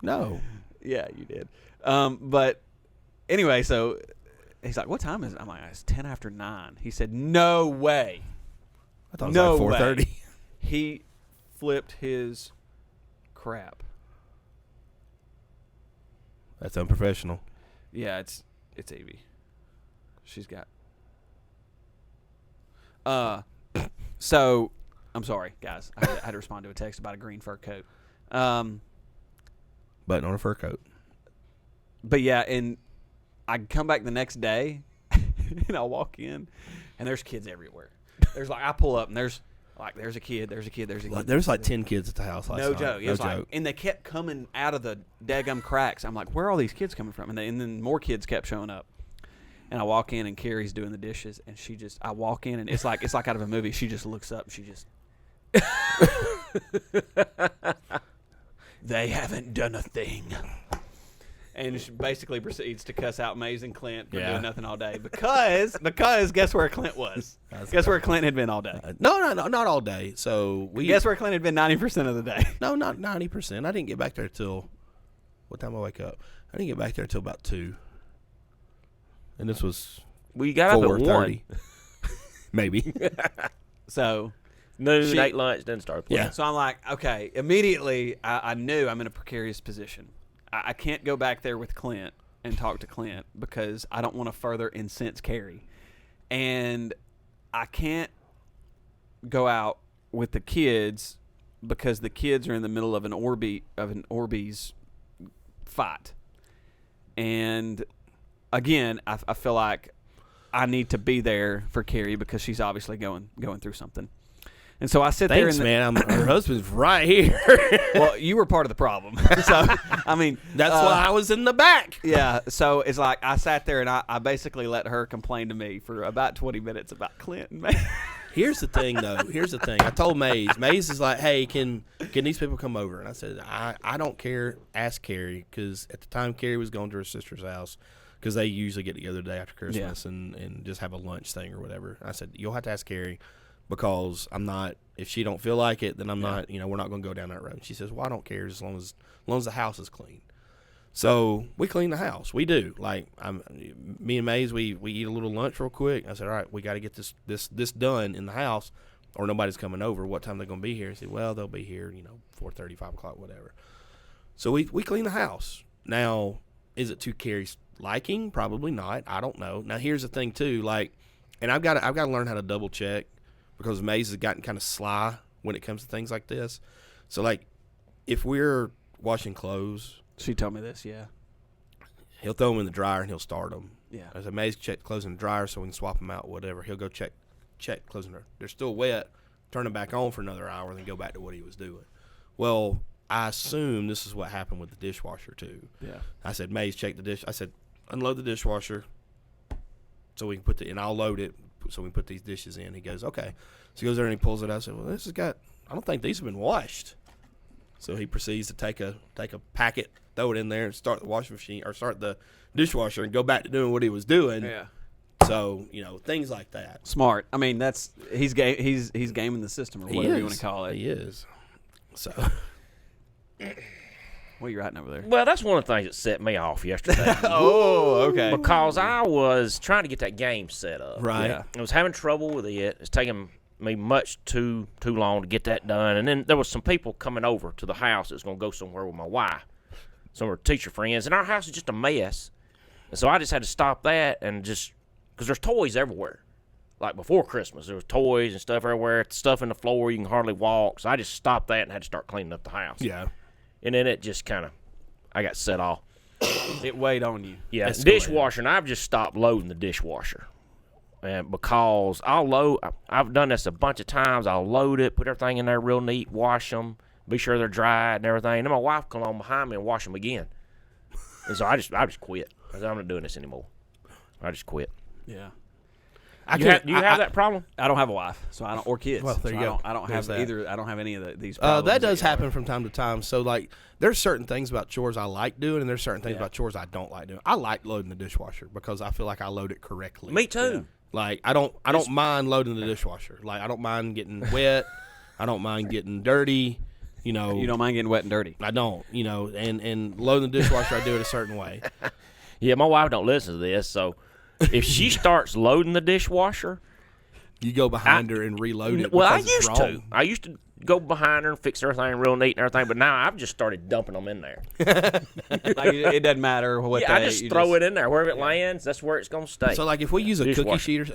B: No.
A: Yeah, you did. But anyway, so he's like, "What time is it?" I'm like, "It's 10 after 9." He said, "No way."
B: I thought it was
A: No
B: like 4:30.
A: way. He flipped his crap.
B: That's unprofessional.
A: Yeah, it's Evie. She's got. So I'm sorry, guys. I had to respond to a text about a green fur coat.
B: Button on a fur coat.
A: But yeah, and I come back the next day, and I walk in, and there's kids everywhere. There's I pull up, and there's a kid.
B: Like, there was like 10 kids at the house last
A: No
B: night.
A: joke. It was like, and they kept coming out of the daggum cracks. I'm like, where are all these kids coming from? And then more kids kept showing up. And I walk in, and Carrie's doing the dishes, and I walk in, and it's like out of a movie. She just looks up, and she just, they haven't done a thing. And she basically proceeds to cuss out Maze and Clint for doing nothing all day because guess where Clint was? Guess where Clint had been all day?
B: No, not all day. So
A: Guess where Clint had been 90% of the day?
B: No, not 90%. I didn't get back there till what time I wake up? I didn't get back there till about 2. And this was
C: We got up at 1.
B: 4:30. Maybe.
A: So
C: Noon, ate lunch, then start playing.
B: Yeah.
A: So I'm like, okay. Immediately, I knew I'm in a precarious position. I can't go back there with Clint and talk to Clint because I don't want to further incense Carrie, and I can't go out with the kids because the kids are in the middle of an Orbeez fight. And again, I feel like I need to be there for Carrie because she's obviously going through something. And so I sit there.
B: Thanks, man. Her husband's right here.
A: Well, you were part of the problem. So, I mean.
B: That's why I was in the back.
A: Yeah. So it's like I sat there and I basically let her complain to me for about 20 minutes about Clint and May.
B: Here's the thing, though. Here's the thing. I told Maze. Maze is like, hey, can these people come over? And I said, I don't care. Ask Carrie, because at the time Carrie was going to her sister's house because they usually get together the day after Christmas and just have a lunch thing or whatever. I said, you'll have to ask Carrie because I'm not. If she don't feel like it, then I'm not. You know, we're not going to go down that road. And she says, well, I don't care as long as the house is clean. So we clean the house. We do. Like me and Maze, we eat a little lunch real quick. I said, all right, we got to get this done in the house, or nobody's coming over. What time they're going to be here? I said, well, they'll be here, 4:30, 5 o'clock, whatever. So we clean the house. Now, is it to Carrie's liking? Probably not. I don't know. Now, here's the thing too. Like, and I've got to learn how to double check because Maze has gotten kind of sly when it comes to things like this. So like, if we're washing clothes.
A: She told me this, yeah.
B: He'll throw them in the dryer and he'll start them.
A: Yeah.
B: I said, Maze, check clothes in the dryer so we can swap them out, whatever. He'll go check clothes in there. They're still wet, turn them back on for another hour, and then go back to what he was doing. Well, I assume this is what happened with the dishwasher too.
A: Yeah.
B: I said, Maze, check the dish. I said, unload the dishwasher so we can and I'll load it so we can put these dishes in. He goes, okay. So he goes there and he pulls it out. I said, well, I don't think these have been washed. So he proceeds to take a packet, throw it in there, and start the washing machine or start the dishwasher and go back to doing what he was doing.
A: Yeah.
B: So things like that.
A: Smart. I mean, he's gaming the system or whatever you want to call it.
B: He is. So.
A: What are you writing over there?
C: Well, that's one of the things that set me off yesterday.
A: Oh, okay.
C: Because I was trying to get that game set up.
B: Right.
A: Yeah.
C: I was having trouble with it. It's taking me much too long to get that done. And then there was some people coming over to the house that was going to go somewhere with my wife. Some of her teacher friends. And our house is just a mess. And so I just had to stop that and just – because there's toys everywhere. Like before Christmas, there was toys and stuff everywhere. Stuff in the floor, you can hardly walk. So I just stopped that and had to start cleaning up the house.
B: Yeah.
C: And then it just kind of – I got set off.
A: It weighed on you.
C: Yeah, dishwasher, and I've just stopped loading the dishwasher. And because I've done this a bunch of times. I'll load it, put everything in there real neat, wash them, be sure they're dry and everything. And then my wife come on behind me and wash them again. And so I just quit. I said, I'm not doing this anymore. I just quit.
A: Yeah.
C: Do you have that problem?
A: I don't have a wife, so I don't, or kids.
B: Well, there you go.
A: I don't have
B: There's
A: either. I don't have any of these problems.
B: That does happen from time to time. So, like, there's certain things about chores I like doing, and there's certain things about chores I don't like doing. I like loading the dishwasher because I feel like I load it correctly.
C: Me too.
A: Yeah.
B: Like, I don't mind loading the dishwasher. Like, I don't mind getting wet. I don't mind getting dirty. You
A: don't mind getting wet and dirty.
B: I don't. And loading the dishwasher, I do it a certain way.
C: Yeah, my wife don't listen to this, so if she starts loading the dishwasher,
B: you go behind her and reload it.
C: Well, I used to go behind her and fix everything real neat and everything, but now I've just started dumping them in there.
A: Like, it doesn't matter what.
C: Yeah, I just throw it in there wherever it lands. That's where it's gonna stay.
B: So, like, if we use a cookie sheet,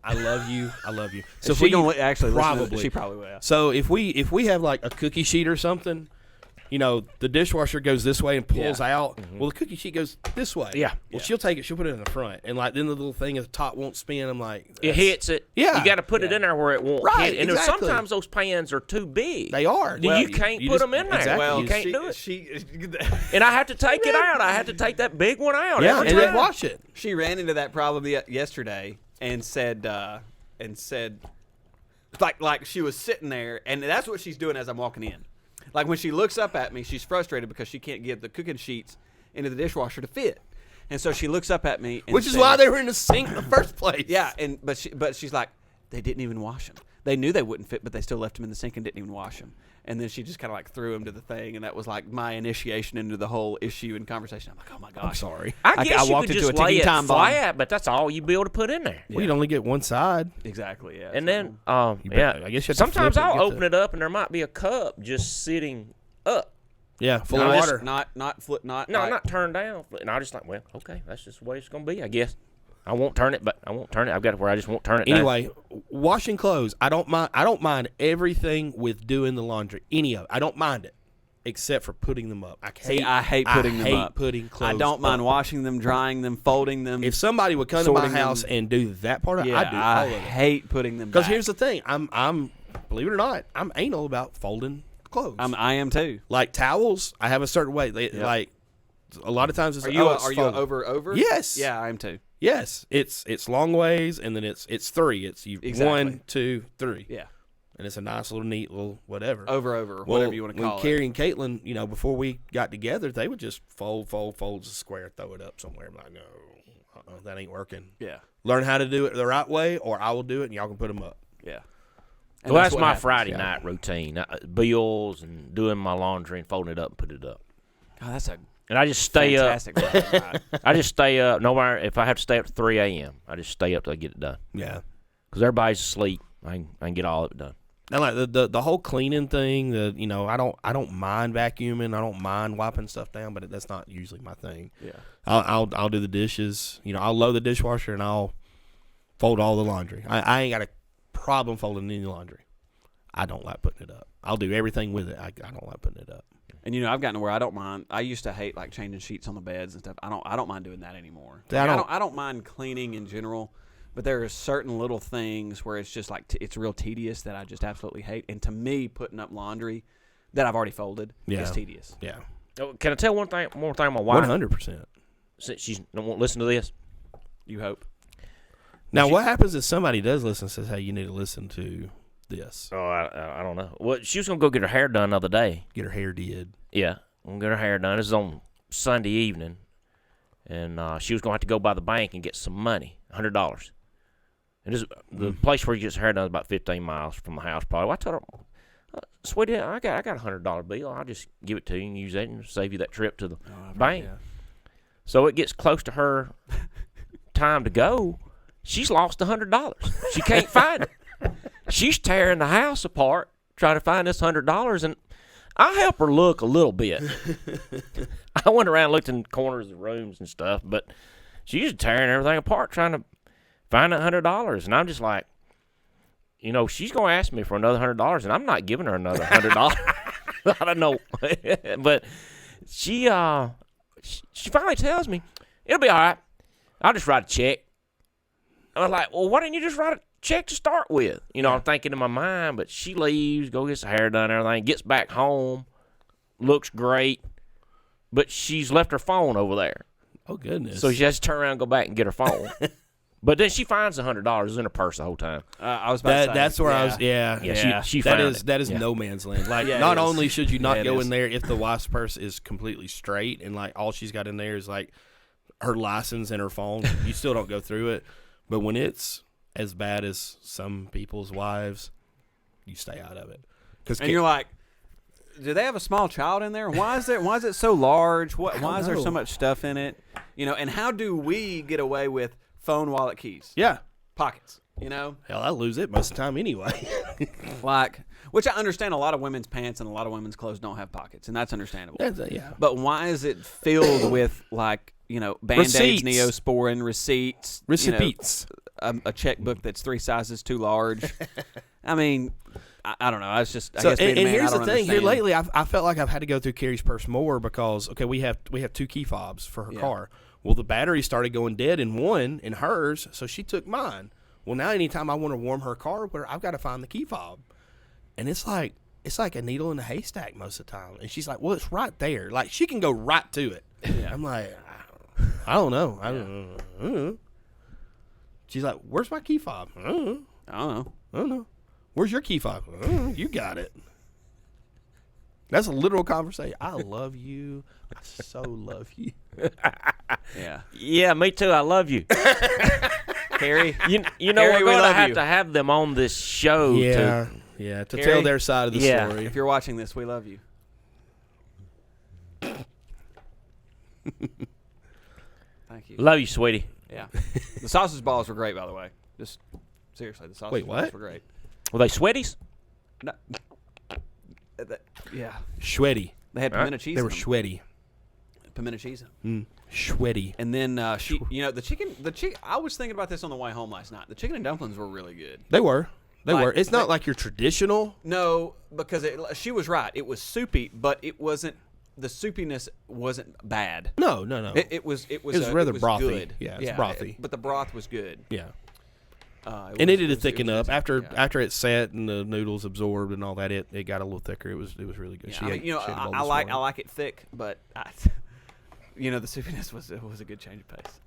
B: I love you. So
A: she gonna actually
B: probably
A: she probably will.
B: So if we have like a cookie sheet or something. The dishwasher goes this way and pulls out. Mm-hmm. Well, the cookie sheet goes this way.
C: Yeah.
B: Well, she'll take it. She'll put it in the front. And, like, then the little thing at the top won't spin. I'm like.
C: It hits it.
B: Yeah.
C: You got to put it in there where it won't
B: right,
C: hit. And
B: exactly.
C: sometimes those pans are too big.
B: They are.
C: You can't put them in there.
B: Exactly.
C: Well, you can't do it. And I have to take it out. I have to take that big one out.
B: Yeah,
C: every
B: and
C: time.
B: then wash it.
A: She ran into that problem yesterday and said, like she was sitting there, and that's what she's doing as I'm walking in. Like, when she looks up at me, she's frustrated because she can't get the cooking sheets into the dishwasher to fit. And so she looks up at me. And
B: Which is why they were in the sink in the first place.
A: Yeah, but she's like, they didn't even wash them. They knew they wouldn't fit, but they still left them in the sink and didn't even wash them. And then she just kind of like threw them to the thing, and that was like my initiation into the whole issue and conversation. I'm like, oh my gosh,
B: I'm sorry.
C: I guess you
A: walked
C: could
A: into
C: just
A: a
C: lay
A: ticking
C: it
A: time bomb.
C: flat, but that's all you'd be able to put in there.
B: Well, you'd only get one side.
A: Exactly, yeah.
C: And
A: so,
C: then,
B: I guess you have to
C: sometimes
B: flip it and
C: I'll
B: get
C: open it up, and there might be a cup just sitting up.
B: Yeah, full of water.
A: not
C: not turned down. And I just like, well, okay, that's just the way it's gonna be, I guess. I won't turn it, but I won't turn it. I've got it where I just won't turn it.
B: Anyway, washing clothes. I don't mind everything with doing the laundry. Any of it. I don't mind it, except for putting them up. I
A: hate putting them up.
B: Putting clothes.
A: I don't mind
B: up.
A: washing them, drying them, folding them.
B: If somebody would come to my house and do that part of it, I do all of it.
A: Hate putting them.
B: Because here's the thing. I'm believe it or not, I'm anal about folding clothes.
A: I am too.
B: Like towels, I have a certain way. Like a lot of times it's
A: are you over?
B: Yes.
A: Yeah, I am too.
B: Yes, it's long ways, and then it's three. It's you
A: Exactly.
B: 1, 2, 3.
A: Yeah,
B: and it's a nice little neat little whatever.
A: Over, whatever you want to call it.
B: When Carrie and Caitlin, before we got together, they would just fold a square, throw it up somewhere. I'm like, no, that ain't working.
A: Yeah,
B: learn how to do it the right way, or I will do it, and y'all can put them up.
A: Yeah.
C: And well, that's my Friday night routine: bills and doing my laundry and folding it up and put it up.
A: God, that's a
C: and I just stay
A: fantastic
C: up. I just stay up. No matter if I have to stay up to 3 a.m., I just stay up till I get it done.
B: Yeah,
C: because everybody's asleep. I can get all of it done.
B: And like the whole cleaning thing, I don't mind vacuuming, I don't mind wiping stuff down, but that's not usually my thing.
A: Yeah,
B: I'll do the dishes. I'll load the dishwasher and I'll fold all the laundry. I ain't got a problem folding any laundry. I don't like putting it up. I'll do everything with it. I don't like putting it up.
A: And I've gotten to where I don't mind. I used to hate like changing sheets on the beds and stuff. I don't mind doing that anymore. I don't mind cleaning in general, but there are certain little things where it's just like it's real tedious that I just absolutely hate. And to me, putting up laundry that I've already folded is tedious.
B: Yeah.
C: Can I tell one more thing? My wife.
B: 100%.
C: Since she won't listen to this,
A: you hope.
B: Now, what happens if somebody does listen and says, "Hey, you need to listen to this"?
C: Oh, I don't know. Well, she was gonna go get her hair done the other day.
B: Get her hair did.
C: Yeah, I'm gonna get her hair done. This is on Sunday evening, and she was gonna have to go by the bank and get some money, $100. And this, the place where she gets her hair done is about 15 miles from the house. Probably. Well, I told her, "Sweetie, I got a $100 bill. I'll just give it to you and use that and save you that trip to the bank." Yeah. So it gets close to her time to go. She's lost $100. She can't find it. She's tearing the house apart trying to find this $100, and I help her look a little bit. I went around and looked in corners of rooms and stuff, but she's tearing everything apart trying to find that $100, and I'm just like, she's gonna ask me for another $100, and I'm not giving her another $100. I don't know, but she finally tells me it'll be all right. I'll just write a check. I was like, well, why didn't you just write a check to start with? I'm thinking in my mind, but she leaves, go gets her hair done, everything, gets back home, looks great, but she's left her phone over there.
B: Oh, goodness.
C: So she has to turn around and go back and get her phone. But then she finds $100 in her purse the whole time.
A: I was about to say.
B: That's where I was, yeah.
C: She found it.
B: That is no man's land. Like, not only should you not go in there if the wife's purse is completely straight and, like, all she's got in there is, like, her license and her phone, you still don't go through it. But when it's as bad as some people's wives, you stay out of it.
A: And you're like, do they have a small child in there? Why is it so large? Why is there so much stuff in it? And how do we get away with phone, wallet, keys?
B: Yeah.
A: Pockets,
B: Hell, I lose it most of the time anyway.
A: Which I understand a lot of women's pants and a lot of women's clothes don't have pockets, and that's understandable.
B: Yeah.
A: But why is it filled with, like, Band-Aids, Neosporin, receipts. A checkbook that's 3 sizes too large. I mean, I don't know. I guess being a man,
B: here's the thing.
A: Understand.
B: Here lately, I felt like I've had to go through Carrie's purse more because, we have 2 key fobs for her car. Well, the battery started going dead in one, in hers, so she took mine. Well, now anytime I want to warm her car, I've got to find the key fob. And it's like a needle in a haystack most of the time. And she's like, well, it's right there. Like, she can go right to it. Yeah. I'm like, I don't know. I don't know. She's like, where's my key fob? I don't know. Where's your key fob? You got it. That's a literal conversation. I love you. I so love you.
A: Yeah.
C: Yeah, me too. I love you.
A: Carrie,
C: Carrie, we're going to have them on this show.
B: Yeah. To Carrie, tell their side of the story.
A: If you're watching this, we love you. Thank you.
C: Love you, sweetie.
A: Yeah. The sausage balls were great, by the way. Just seriously, the sausage balls were great.
C: Were they sweaties?
A: No. Yeah.
B: Schweddy.
A: They had pimento cheese.
B: They were Schweddy.
A: Pimento cheese.
B: Sweaty.
A: And then the chicken. I was thinking about this on the way home last night. The chicken and dumplings were really good.
B: They were. It's not like your traditional.
A: No, because she was right. It was soupy, but it wasn't. The soupiness wasn't bad.
B: No.
A: It was
B: rather brothy.
A: Good.
B: Yeah, it's brothy.
A: But the broth was good.
B: Yeah. It needed to thicken up after it set and the noodles absorbed and all that. It got a little thicker. It was really good.
A: Yeah, I like it thick, but the soupiness was a good change of pace.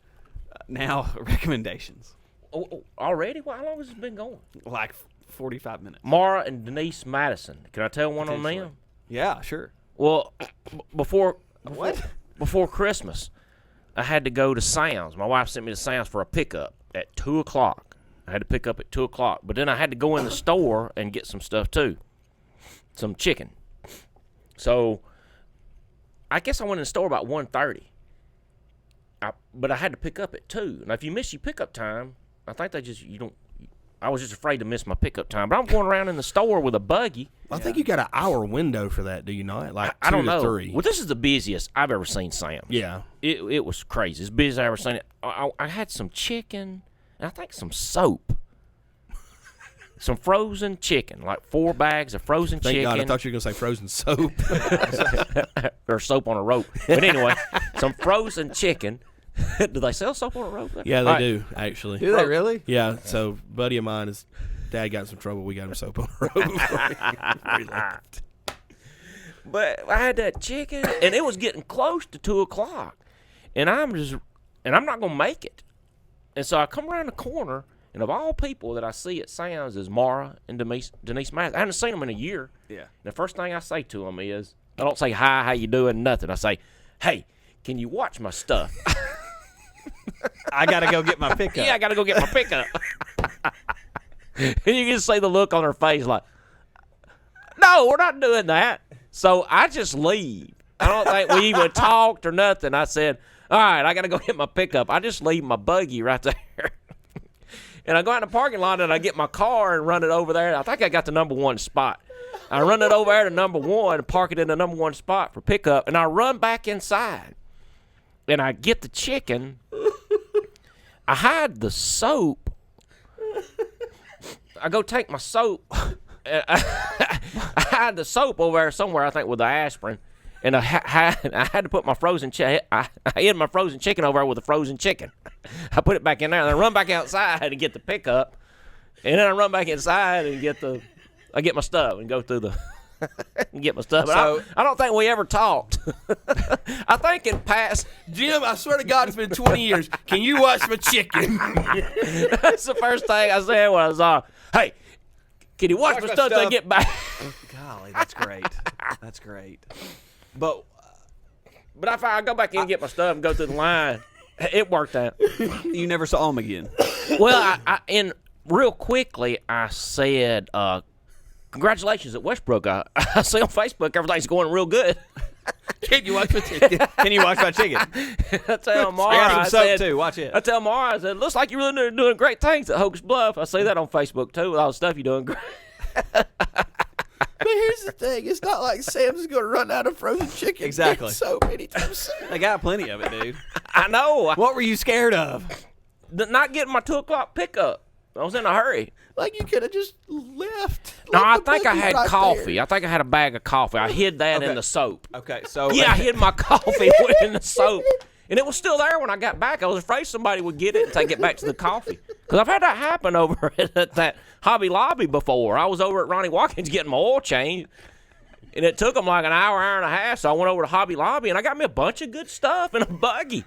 A: Now recommendations.
C: Oh, already? Well, how long has it been going?
A: Like 45 minutes.
C: Mara and Denise Madison. Can I tell one on them?
A: Yeah, sure.
C: Well, before Christmas, I had to go to Sam's. My wife sent me to Sam's for a pickup at 2:00. I had to pick up at 2:00, but then I had to go in the store and get some stuff too, some chicken. So I guess I went in the store about 1:30. But I had to pick up at 2. Now, if you miss your pickup time, I think I was just afraid to miss my pickup time. But I'm going around in the store with a buggy.
B: I think you got an hour window for that, do you not? Like
C: I don't
B: 2 to
C: know.
B: 3.
C: Well, this is the busiest I've ever seen Sam's.
B: Yeah.
C: It was crazy. It's busy as I've ever seen it. I had some chicken and I think some soap. Some frozen chicken, like 4 bags of frozen chicken.
B: Thank God, I thought you were going to say frozen soap.
C: Or soap on a rope. But anyway, some frozen chicken. Do they sell soap on a rope?
B: Yeah, they do, actually.
A: Do they really?
B: Yeah, so buddy of mine, his dad got in some trouble. We got him soap on a rope. We left.
C: But I had that chicken, and it was getting close to 2:00. And I'm not going to make it. And so I come around the corner, and of all people that I see at Sam's is Mara and Denise Madison. I haven't seen them in a year.
A: Yeah.
C: And the first thing I say to them is, I don't say, hi, how you doing, nothing. I say, hey, can you watch my stuff?
A: I got to go get my pickup.
C: Yeah, I got to go get my pickup. And you can see the look on her face like, no, we're not doing that. So I just leave. I don't think we even talked or nothing. I said, all right, I got to go get my pickup. I just leave my buggy right there. And I go out in the parking lot and I get my car and run it over there. I think I got the number 1 spot. I run it over there to number 1 and park it in the number 1 spot for pickup. And I run back inside. And I get the chicken. I hide the soap. I go take my soap. I hide the soap over there somewhere, I think, with the aspirin. And I had to put my frozen chicken. I hid my frozen chicken over there with the frozen chicken. I put it back in there, and I run back outside and get the pickup. And then I run back inside and I get my stuff and go through the and get my stuff. So, I don't think we ever talked. I think in past.
B: Jim, I swear to God, it's been 20 years. Can you watch my chicken?
C: That's the first thing I said when I was on. Hey, can you watch my stuff till I get back?
A: Golly, that's great. That's great. But
C: if I go back in and get my stuff and go through the line, it worked out.
A: You never saw him again.
C: Well, I real quickly, I said, congratulations at Westbrook. I see on Facebook everything's going real good.
B: Can you watch my chicken?
A: Can you watch my chicken?
C: I tell Mara,
A: I got some soap too. Watch it.
C: I tell Mara, I said, looks like you're really doing great things at Hoax Bluff. I see that on Facebook too with all the stuff you're doing great.
B: But here's the thing. It's not like Sam's going to run out of frozen chicken.
A: Exactly.
B: So many times.
A: They got plenty of it, dude.
C: I know.
A: What were you scared of?
C: Not getting my 2:00 pickup. I was in a hurry.
B: Like you could have just left.
C: No, I think I had coffee. I think I had a bag of coffee. I hid that in the soap.
A: Okay, so
C: yeah, I hid my coffee in the soap. And it was still there when I got back. I was afraid somebody would get it and take it back to the coffee. Because I've had that happen over at that Hobby Lobby before. I was over at Ronnie Watkins getting my oil changed. And it took them like an hour and a half. So I went over to Hobby Lobby and I got me a bunch of good stuff in a buggy.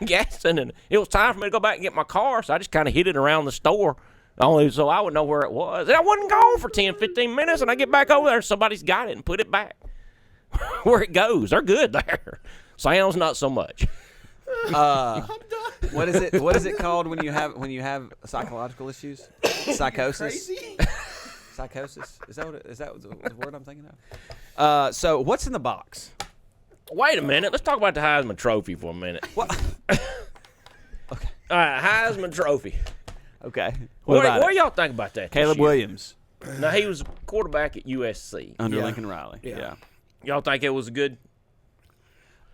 C: Gassing. And it was time for me to go back and get my car. So I just kind of hid it around the store. Only so I would know where it was. And I wasn't gone for 10, 15 minutes. And I get back over there and somebody's got it and put it back where it goes. They're good there. Sam's not so much.
A: What is it? What is it called when you have psychological issues? Psychosis. Psychosis. Is that the word I'm thinking of? So what's in the box?
C: Wait a minute. Let's talk about the Heisman Trophy for a minute.
A: What?
C: Okay. All right, Heisman Trophy.
A: Okay.
C: What do y'all think about that?
A: Caleb Williams.
C: Now he was a quarterback at USC
A: under Lincoln Riley. Yeah.
C: Y'all think it was good?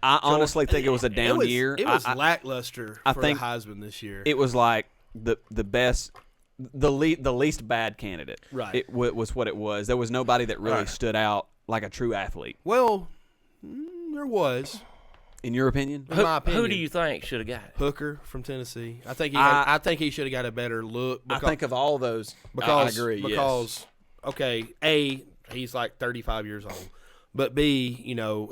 A: I honestly think it was a down year.
B: It was lackluster for the Heisman this year.
A: It was like the best, the least bad candidate.
B: Right.
A: It was what it was. There was nobody that really stood out like a true athlete.
B: Well, there was.
A: In your opinion?
B: In my opinion.
C: Who do you think should have got it?
B: Hooker from Tennessee. I think he should have got a better look.
A: I think of all those.
B: Because,
A: I agree.
B: Because, okay, A, he's like 35 years old. But B,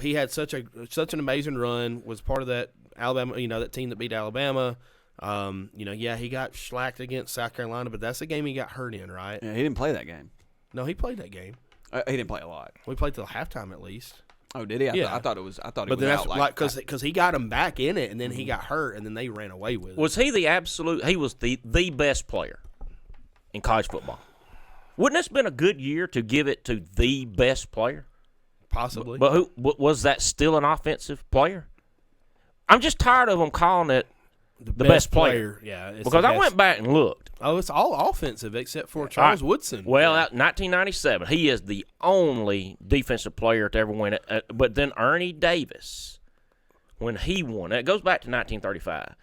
B: he had such an amazing run, was part of that Alabama, that team that beat Alabama. He got slacked against South Carolina, but that's the game he got hurt in, right?
A: Yeah, he didn't play that game.
B: No, he played that game.
A: He didn't play a lot.
B: We played till halftime at least.
A: Oh, did he? I thought he was out.
B: Because he got him back in it, and then he got hurt, and then they ran away with it.
C: Was he the absolute? He was the best player in college football. Wouldn't this have been a good year to give it to the best player?
B: Possibly.
C: But who was that? Still an offensive player? I'm just tired of them calling it the best player.
B: Yeah,
C: because I went back and looked.
B: Oh, it's all offensive except for Charles Woodson.
C: Well, 1997, he is the only defensive player to ever win it. But then Ernie Davis, when he won it goes back to 1935.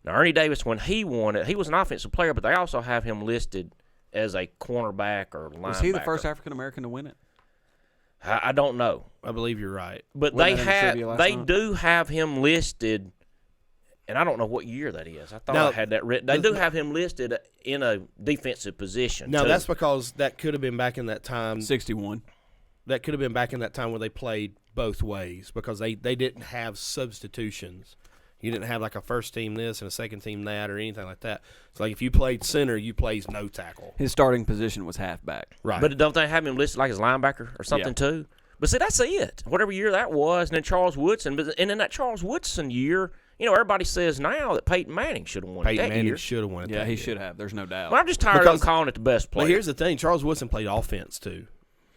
C: Now, Ernie Davis, when he won it, he was an offensive player, but they also have him listed as a cornerback or linebacker.
A: Was he the first African-American to win it?
C: I don't know.
B: I believe you're right.
C: But they do have him listed, and I don't know what year that is. I thought I had that written. They do have him listed in a defensive position.
B: No, that's because that could have been back in that time.
A: 61.
B: That could have been back in that time where they played both ways because they didn't have substitutions. You didn't have like a first team this and a second team that or anything like that. So like if you played center, you played no tackle.
A: His starting position was halfback.
B: Right.
C: But don't they have him listed like as linebacker or something too? But see, that's it. Whatever year that was, and then Charles Woodson. And in that Charles Woodson year, everybody says now that Peyton Manning should have won it that year.
B: Peyton Manning should have won it.
A: Yeah, he should have. There's no doubt.
C: Well, I'm just tired of them calling it the best player.
B: Well, here's the thing: Charles Woodson played offense too.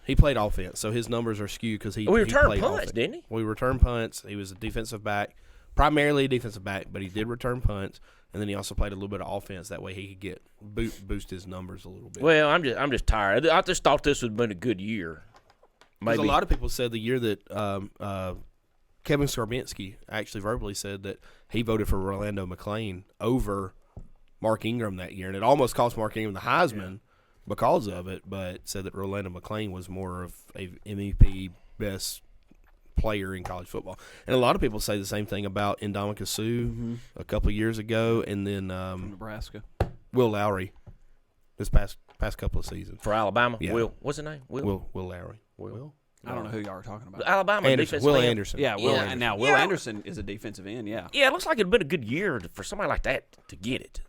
B: He played offense, so his numbers are skewed because he
C: returned
B: played
C: punts,
B: offense.
C: didn't he?
B: We returned punts. He was a defensive back, primarily a defensive back, but he did return punts, and then he also played a little bit of offense. That way, he could get boost his numbers a little bit.
C: Well, I'm just tired. I just thought this would have been a good year.
B: Because a lot of people said the year that Kevin Skarbinski actually verbally said that he voted for Rolando McClain over Mark Ingram that year, and it almost cost Mark Ingram the Heisman because of it, but said that Rolando McClain was more of a MVP best player in college football. And a lot of people say the same thing about Ndamukong Suh a couple of years ago, and then
A: from Nebraska,
B: Will Lowry this past couple of seasons.
C: For Alabama?
B: Yeah.
C: Will, what's his name?
B: Will Lowry. Will?
A: I don't know who y'all are talking about.
C: Alabama defensive
B: Will
C: end.
B: Anderson.
A: Yeah, Will.
C: Yeah.
A: And now Will Anderson is a defensive end. Yeah.
C: Yeah, it looks like it'd been a good year for somebody like that to get it.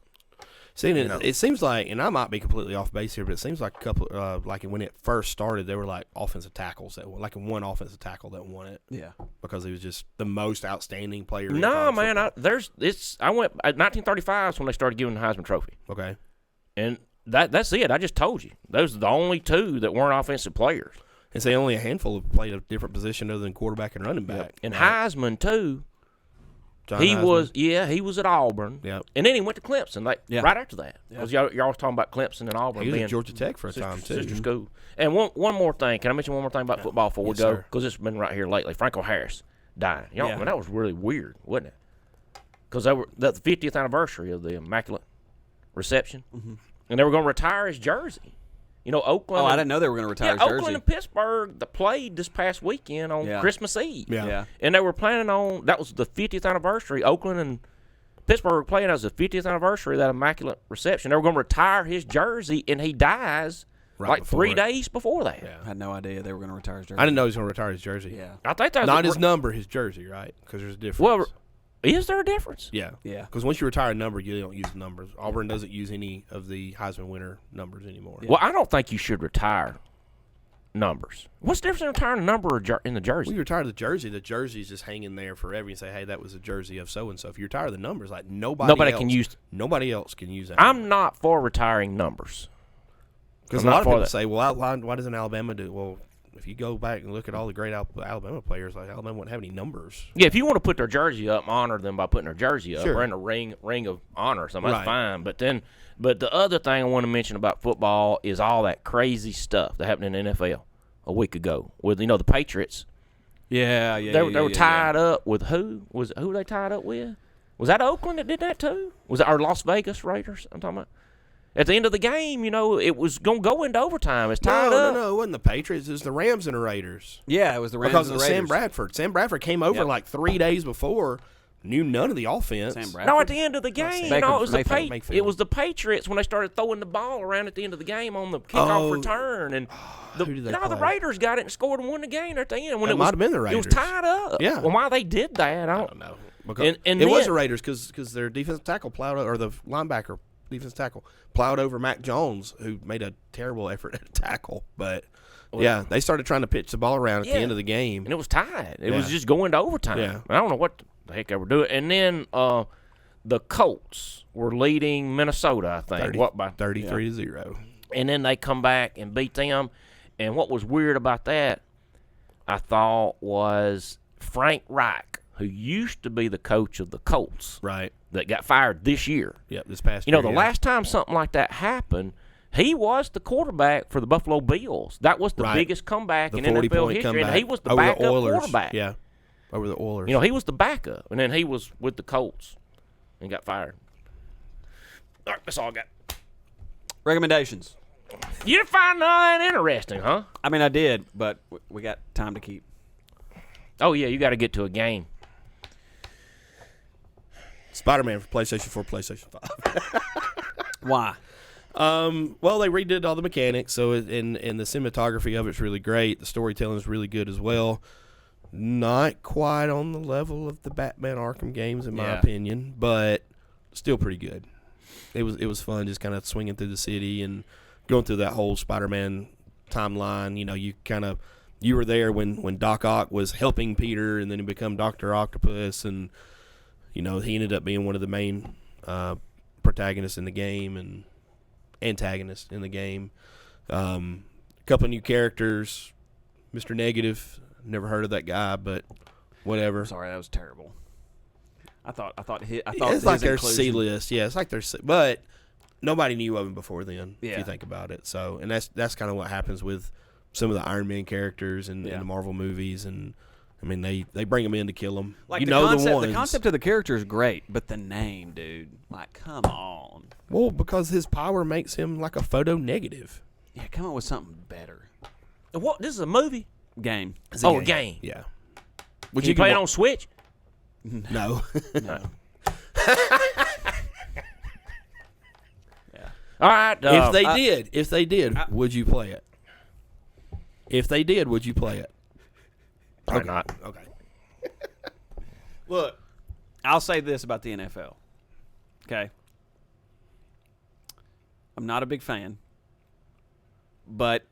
B: See, it seems like, and I might be completely off base here, but it seems like a couple, like when it first started, there were like offensive tackles that like one offensive tackle that won it.
A: Yeah,
B: because he was just the most outstanding player.
C: No, man, I went at 1935 is when they started giving the Heisman Trophy.
B: Okay,
C: and that's it. I just told you those are the only two that weren't offensive players.
B: And say only a handful have played a different position other than quarterback and running back.
C: Yep. And Heisman too.
B: Heisman.
C: He was at Auburn.
B: Yep.
C: And then he went to Clemson right after that. Because y'all was talking about Clemson and Auburn.
B: He was
C: being
B: at Georgia Tech for a time, too.
C: Sister school. And one more thing. Can I mention one more thing about football before we go?
B: Sir.
C: Because it's been right here lately. Franco Harris dying. Man, that was really weird, wasn't it? Because that the 50th anniversary of the Immaculate Reception. Mm-hmm. And they were going to retire his jersey. Oakland.
A: Oh, I didn't know they were going to retire his jersey.
C: Oakland and Pittsburgh played this past weekend on Christmas Eve.
B: Yeah.
C: And they were planning on, that was the 50th anniversary. Oakland and Pittsburgh were playing as the 50th anniversary of that Immaculate Reception. They were going to retire his jersey, and he dies like 3 days before that.
B: Yeah.
A: I had no idea they were going to retire his jersey.
B: I didn't know he was going to retire his jersey.
A: Yeah.
C: I think that's
B: not his number, his jersey, right? Because there's a difference.
C: Well, is there a difference?
B: Yeah.
A: Yeah.
B: Because once you retire a number, you don't use numbers. Auburn doesn't use any of the Heisman winner numbers anymore.
C: Yeah. Well, I don't think you should retire numbers. What's the difference in retiring a number in the jersey?
B: When you retire the jersey's just hanging there forever. You say, hey, that was a jersey of so-and-so. If you retire the numbers, like nobody else can use that.
C: I'm not for retiring numbers.
B: Because a lot of people say, well, why doesn't Alabama do it? Well, if you go back and look at all the great Alabama players, like Alabama wouldn't have any numbers.
C: Yeah, if you want to put their jersey up, honor them by putting their jersey up,
B: sure,
C: or in a ring of honor or something. That's fine. But the other thing I want to mention about football is all that crazy stuff that happened in the NFL a week ago with the Patriots
A: Yeah, yeah.
C: They were tied up with who? Who they tied up with? Was that Oakland that did that too? Was it our Las Vegas Raiders? I'm talking about. At the end of the game, it was going to go into overtime. It's tied up.
B: No, it wasn't the Patriots. It was the Rams and the Raiders.
A: Yeah, it was the Rams
B: because
A: and
B: of
A: the Raiders.
B: Sam Bradford. Sam Bradford came over like 3 days before, knew none of the offense.
A: Sam Bradford?
C: No, at the end of the game, it was
B: Mayfield.
C: it was the Patriots when they started throwing the ball around at the end of the game on the kickoff return, and
B: who did they play?
C: the Raiders got it and scored and won the game at the end. When
B: It might have been the Raiders.
C: It was tied up.
B: Yeah.
C: Well, why they did that, I don't
B: know. Because
C: and
B: it was
C: then-
B: the Raiders because their defensive tackle plowed, or the linebacker defensive tackle plowed over Mac Jones, who made a terrible effort at a tackle. But yeah, they started trying to pitch the ball around at the end of the game,
C: and it was tied. It was just going to overtime.
B: Yeah.
C: I don't know what the heck they were doing. And then the Colts were leading Minnesota, I think, by
B: 33-0.
C: And then they come back and beat them. And what was weird about that, I thought, was Frank Reich, who used to be the coach of the Colts,
B: Right.
C: that got fired this year.
B: Yep, this past year.
C: The last time something like that happened, he was the quarterback for the Buffalo Bills. That was the biggest comeback in NFL history, and he was the backup quarterback.
B: Yeah, over the Oilers.
C: He was the backup, and then he was with the Colts and got fired. All right, that's all I got.
A: Recommendations.
C: You didn't find nothing interesting, huh?
A: I mean, I did, but we got time to keep.
C: Oh, yeah, you got to get to a game.
B: Spider-Man for PlayStation 4, PlayStation 5.
A: Why?
B: Well, they redid all the mechanics, so and the cinematography of it's really great. The storytelling is really good as well. Not quite on the level of the Batman Arkham games, in my opinion, but still pretty good. It was fun just kind of swinging through the city and going through that whole Spider-Man timeline. You were there when Doc Ock was helping Peter, and then he become Dr. Octopus, and he ended up being one of the main protagonists in the game and antagonists in the game. A couple new characters. Mr. Negative, never heard of that guy, but whatever.
A: Sorry, that was terrible. I thought
B: it's like their C-list. Yeah, it's like their but nobody knew of him before then, if you think about it. So, and that's kind of what happens with some of the Iron Man characters in the Marvel movies, and I mean they bring them in to kill them.
A: Like the concept of the character is great, but the name, dude, like come on.
B: Well, because his power makes him like a photo negative.
A: Yeah, come up with something better.
C: What? This is a movie?
A: Game.
C: A game.
B: Yeah.
C: Would you play it on Switch?
B: No.
A: No.
C: All right.
B: If they did, would you play it? If they did, would you play it?
C: Probably not.
B: Okay.
A: Look, I'll say this about the NFL. Okay. I'm not a big fan, but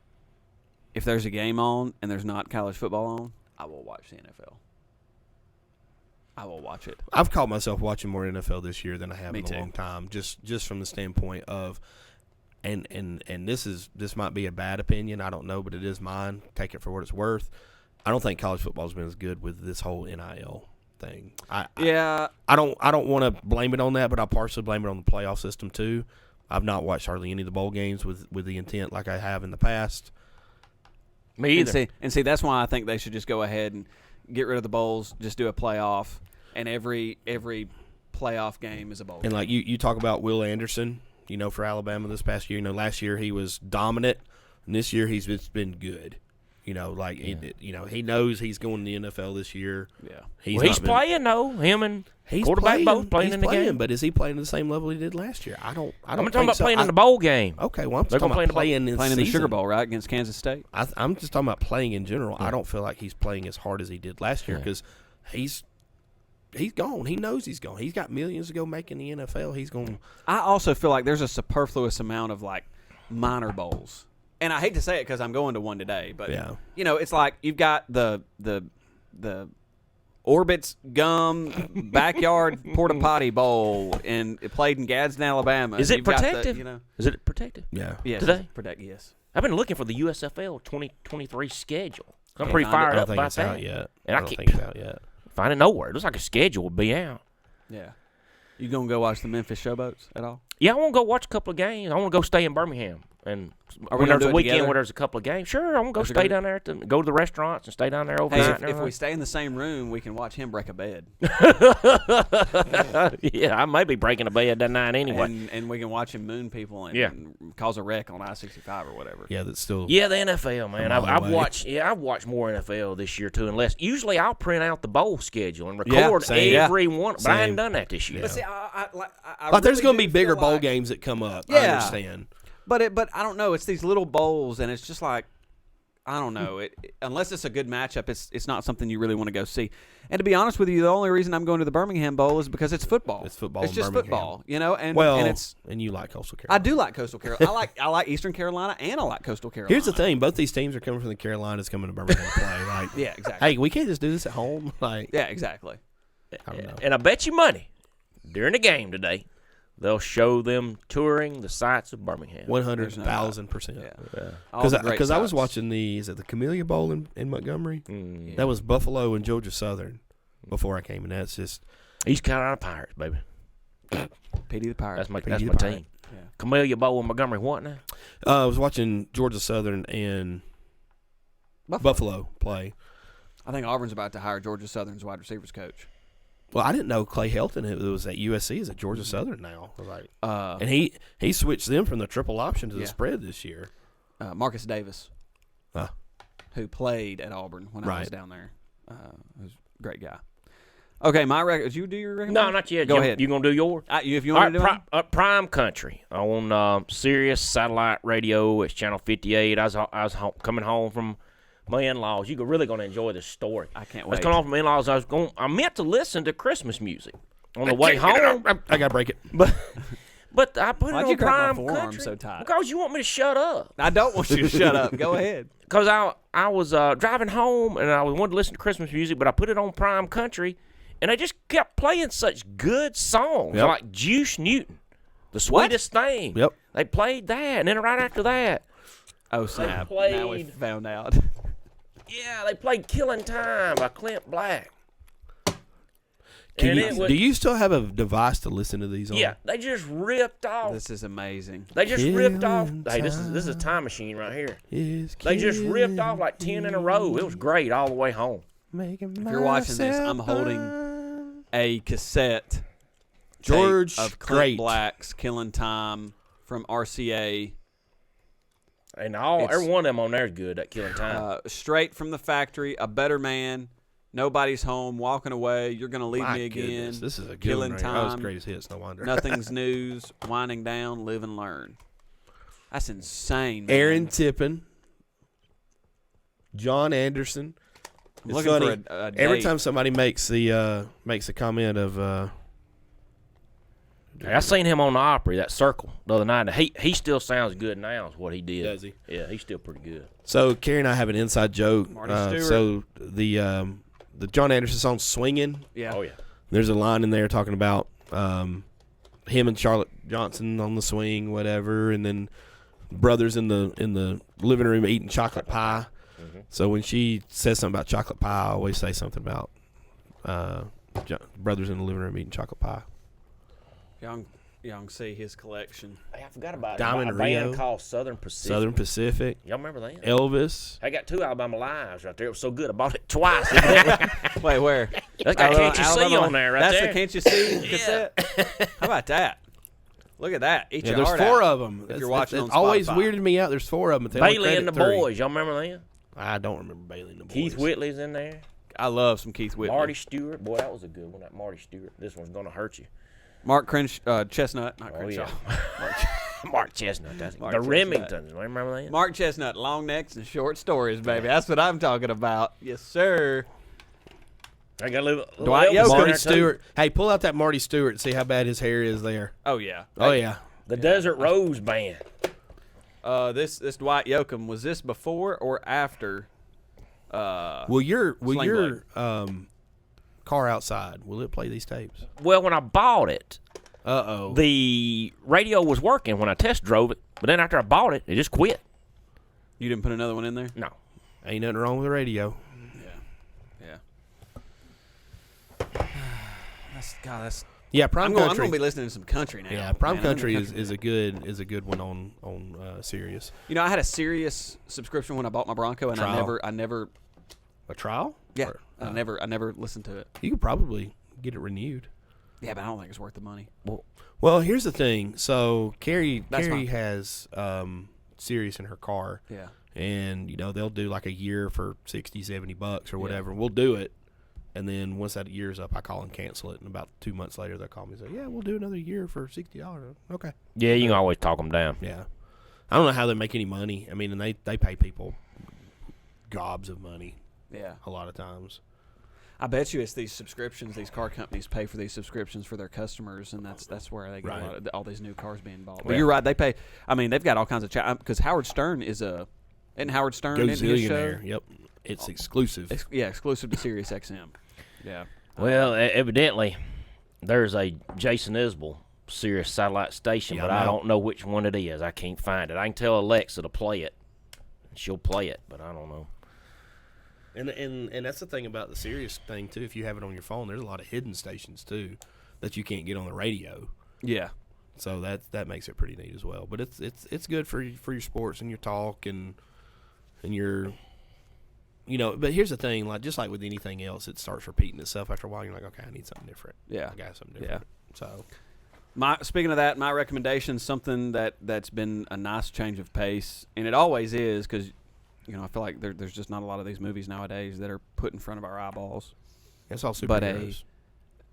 A: if there's a game on and there's not college football on, I will watch the NFL. I will watch it.
B: I've caught myself watching more NFL this year than I have
A: Me
B: in
A: too.
B: a long time, just from the standpoint of, and this might be a bad opinion, I don't know, but it is mine. Take it for what it's worth. I don't think college football's been as good with this whole NIL thing. I don't want to blame it on that, but I partially blame it on the playoff system too. I've not watched hardly any of the bowl games with the intent like I have in the past.
C: Me either.
A: And see, that's why I think they should just go ahead and get rid of the bowls, just do a playoff, and every playoff game is a bowl.
B: And like you talk about Will Anderson, for Alabama this past year. Last year he was dominant, and this year it's been good. He knows he's going to the NFL this year.
A: Yeah,
C: he's playing though. Him and quarterback both playing in the game.
B: But is he playing at the same level he did last year? I don't.
C: I'm talking about playing in the bowl game.
B: Okay, well I'm talking about playing in
A: the Sugar Bowl, right, against Kansas State.
B: I'm just talking about playing in general. Yeah. I don't feel like he's playing as hard as he did last year because he's gone. He knows he's gone. He's got millions to go make in the NFL. He's going.
A: I also feel like there's a superfluous amount of like minor bowls. And I hate to say it because I'm going to one today, but it's like you've got the Orbit's Gum Backyard Porta Potty Bowl, and it played in Gadsden, Alabama.
C: Is it protective? Is it protective?
B: Yeah.
A: Yes.
C: Today?
A: Yes.
C: I've been looking for the USFL 2023 schedule. I'm pretty fired up about that.
B: I don't think it's out yet.
C: Find it nowhere. It looks like a schedule would be out.
A: Yeah. You gonna go watch the Memphis Showboats at all?
C: Yeah, I want to go watch a couple of games. I want to go stay in Birmingham And
A: Are we
C: when
A: gonna
C: there's
A: do
C: a
A: it
C: weekend
A: together?
C: where there's a couple of games, sure, I'm gonna go
A: Is it
C: stay
A: gonna-
C: down there, go to the restaurants and stay down there
A: Hey,
C: overnight.
A: if we stay in the same room, we can watch him break a bed,
C: Yeah, I may be breaking a bed that night anyway.
A: and we can watch him moon people and,
C: Yeah.
A: and cause a wreck on I-65 or whatever.
B: Yeah, that's still.
C: Yeah, the NFL, man.
B: Come on,
C: I've
B: buddy.
C: watched. Yeah, I've watched more NFL this year too. Unless usually I'll print out the bowl schedule and
A: Yeah,
C: record
B: same.
C: every one. But I
B: Same.
C: hadn't done that this year.
A: But see,
B: Like, there's
A: really
B: going to
A: do
B: be bigger
A: feel
B: bowl
A: like-
B: games that come up. I
A: Yeah.
B: understand.
A: But I don't know. It's these little bowls, and it's just like I don't know. Unless it's a good matchup, it's not something you really want to go see. And to be honest with you, the only reason I'm going to the Birmingham Bowl is because it's football.
B: It's football
A: It's
B: in
A: just
B: Birmingham.
A: football, you know. And
B: Well,
A: and it's
B: and you like Coastal
A: I
B: Carolina.
A: do like Coastal Carolina. I like Eastern Carolina, and I like Coastal Carolina.
B: Here's the thing: both these teams are coming from the Carolinas, coming to Birmingham to play. Like,
A: Yeah, exactly.
B: hey, we can't just do this at home. Like,
A: Yeah, exactly.
B: I don't know.
C: And I bet you money during the game today, they'll show them touring the sights of Birmingham.
B: 100,000%.
A: Yeah. All the great
B: Because I was
A: sites.
B: watching is it the Camellia Bowl in Montgomery?
C: Mm.
B: That was Buffalo and Georgia Southern before I came, and that's just
C: East Carolina Pirates, baby.
A: Petey the Pirate.
C: That's my
B: Petey the
C: team.
A: Pirate. Yeah.
C: Camellia Bowl in Montgomery, what now?
B: I was watching Georgia Southern and Buffalo play.
A: I think Auburn's about to hire Georgia Southern's wide receivers coach.
B: Well, I didn't know Clay Helton who was at USC is at Georgia Southern now. I was like,
A: Uh,
B: and he switched them from the triple option to the
A: Yeah.
B: spread this year.
A: Marcus Davis,
B: Ah.
A: who played at Auburn when I was
B: Right.
A: down there. Was a great guy. Okay, my record. Did you do your record?
C: No, not yet.
A: Go
C: Jim.
A: ahead.
C: You gonna do yours?
A: If you
C: All
A: want
C: right,
A: to do it.
C: Prime Country on Sirius Satellite Radio. It's channel 58. I was coming home from my in-laws. You're really gonna enjoy this story.
A: I can't
C: I was
A: wait.
C: coming home from in-laws. I meant to listen to Christmas music on the way home,
B: I gotta break it.
C: but I put
A: Why'd
C: it
A: you
C: on
A: grab my
C: Prime
A: forearm
C: Country
A: so tight?
C: because you want me to shut up.
A: I don't want you to shut up. Go ahead.
C: Because I was driving home and I wanted to listen to Christmas music, but I put it on Prime Country, and they just kept playing such good songs
B: Yep.
C: like Juice Newton, The Sweetest Thing.
B: Yep.
C: They played that, and then right after that,
A: Oh snap!
C: played-
A: Now we found out.
C: yeah, they played Killing Time by Clint Black.
B: Can
C: And
B: you,
C: it was-
B: do you still have a device to listen to these on?
C: Yeah, they just ripped off.
A: This is amazing.
C: They just ripped off.
B: Killing
C: Hey, this is a time machine right here.
B: Is
C: They just ripped
B: killing
C: off like 10 in a row. It was great all the way home.
B: making
A: If you're watching this, I'm
B: myself
A: holding
B: burn.
A: a cassette.
B: George
A: tape of Clint
B: Great.
A: Black's "Killing Time" from RCA,
C: And
A: It's-
C: every one of them on there is good. That Killing Time.
A: straight from the factory. A better man. Nobody's home. Walking away. You're gonna leave
B: My
A: me again.
B: goodness, this is a good
A: Killing
B: one. Right? That was
A: Time.
B: greatest hits. No wonder.
A: Nothing's news. Winding down. Live and learn. That's insane, man.
B: Aaron Tippin, John Anderson.
A: I'm
B: It's
A: looking
B: funny.
A: for a
B: Every
A: date.
B: time somebody makes the comment of
C: Hey, I seen him on the Opry, that circle, the other night. And he still sounds good now, is what he did.
B: Does he?
C: Yeah, he's still pretty good.
B: So Carrie and I have an inside joke.
A: Marty Stewart.
B: So the John Anderson song "Swinging."
A: Yeah.
C: Oh, yeah.
B: There's a line in there talking about him and Charlotte Johnson on the swing, whatever, and then brothers in the living room eating chocolate pie.
C: Mm-hmm.
B: So when she says something about chocolate pie, I always say something about brothers in the living room eating chocolate pie.
A: Y'all can see his collection.
C: Hey, I forgot about
B: Diamond
C: a band
B: Rio.
C: called Southern Pacific.
B: Southern Pacific,
C: Y'all remember that?
B: Elvis.
C: I got 2 Alabama Lives right there. It was so good. I bought it twice.
A: Wait, where?
C: That's got Can't You See
A: Alabama-
C: on there right
A: That's
C: there.
A: the Can't You See cassette? How about that? Look at that. Eat
B: Yeah,
A: your
B: there's
A: heart
B: 4
A: out.
B: of them.
A: If you're watching on
B: always
A: Spotify.
B: weirded me out. There's 4 of them. They only
C: Bailey and the
B: credit 3.
C: Boys. Y'all remember them?
B: I don't remember Bailey and the Boys.
C: Keith Whitley's in there.
A: I love some Keith Whitley.
C: Marty Stewart. Boy, that was a good one. That Marty Stewart. This one's going to hurt you.
A: Mark Chestnut. Not Crenshaw.
C: Mark Chestnut. That's
A: Mark
C: the
A: Chestnut.
C: Remingtons. Remember that?
A: Mark Chestnut. Long necks and short stories, baby. That's what I'm talking about. Yes, sir.
C: I got a little
A: Dwight
C: Elvis
A: Yoakam.
C: in
B: Marty
C: there, too.
B: Stewart. Hey, pull out that Marty Stewart and see how bad his hair is there.
A: Oh, yeah.
B: Oh, yeah.
C: The Desert Rose Band.
A: This Dwight Yoakam, was this before or after?
B: Will your
A: Sling
B: car outside, will it play these tapes?
C: Well, when I bought it,
B: Uh-oh.
C: the radio was working when I test drove it. But then after I bought it, it just quit.
A: You didn't put another one in there?
C: No.
B: Ain't nothing wrong with the radio.
A: Yeah. That's
B: Yeah, Prime
A: I'm
B: Country.
A: going to be listening to some country now.
B: Yeah, Prime
A: man. I'm in
B: Country
A: the
B: is a good one on Sirius.
A: You know, I had a Sirius subscription when I bought my Bronco, and
B: Trial.
A: I never.
B: A trial?
A: Yeah,
B: Or,
A: I never listened to it.
B: You could probably get it renewed.
A: Yeah, but I don't think it's worth the money.
B: Well, here's the thing. So Carrie
A: fine.
B: has Sirius in her car.
A: Yeah.
B: And, they'll do like a year for $60, $70 or whatever. We'll do it. And then once that year's up, I call and cancel it. And about 2 months later, they'll call me and say, yeah, we'll do another year for $60. Okay.
C: Yeah, you can always talk them down.
B: Yeah. I don't know how they make any money. I mean, and they pay people gobs of money.
A: Yeah.
B: A lot of times.
A: I bet you it's these subscriptions. These car companies pay for these subscriptions for their customers, and that's where they get a lot of, all these new cars being bought. But you're right. They pay. I mean, they've got all kinds of because Howard Stern isn't Howard Stern in his show?
B: Yep. It's exclusive.
A: Exclusive to Sirius XM. Yeah.
C: Well, evidently, there's a Jason Isbell Sirius satellite station, but I don't know which one it is. I can't find it. I can tell Alexa to play it. She'll play it, but I don't know.
B: And that's the thing about the Sirius thing too. If you have it on your phone, there's a lot of hidden stations too that you can't get on the radio.
A: Yeah.
B: So that makes it pretty neat as well. But it's good for your sports and your talk and your But here's the thing, just like with anything else, it starts repeating itself after a while. You're like, okay, I need something different.
A: Yeah.
B: I got something different.
A: Yeah.
B: So.
A: Speaking of that, my recommendation, something that's been a nice change of pace, and it always is because. I feel like there's just not a lot of these movies nowadays that are put in front of our eyeballs.
B: It's all superheroes.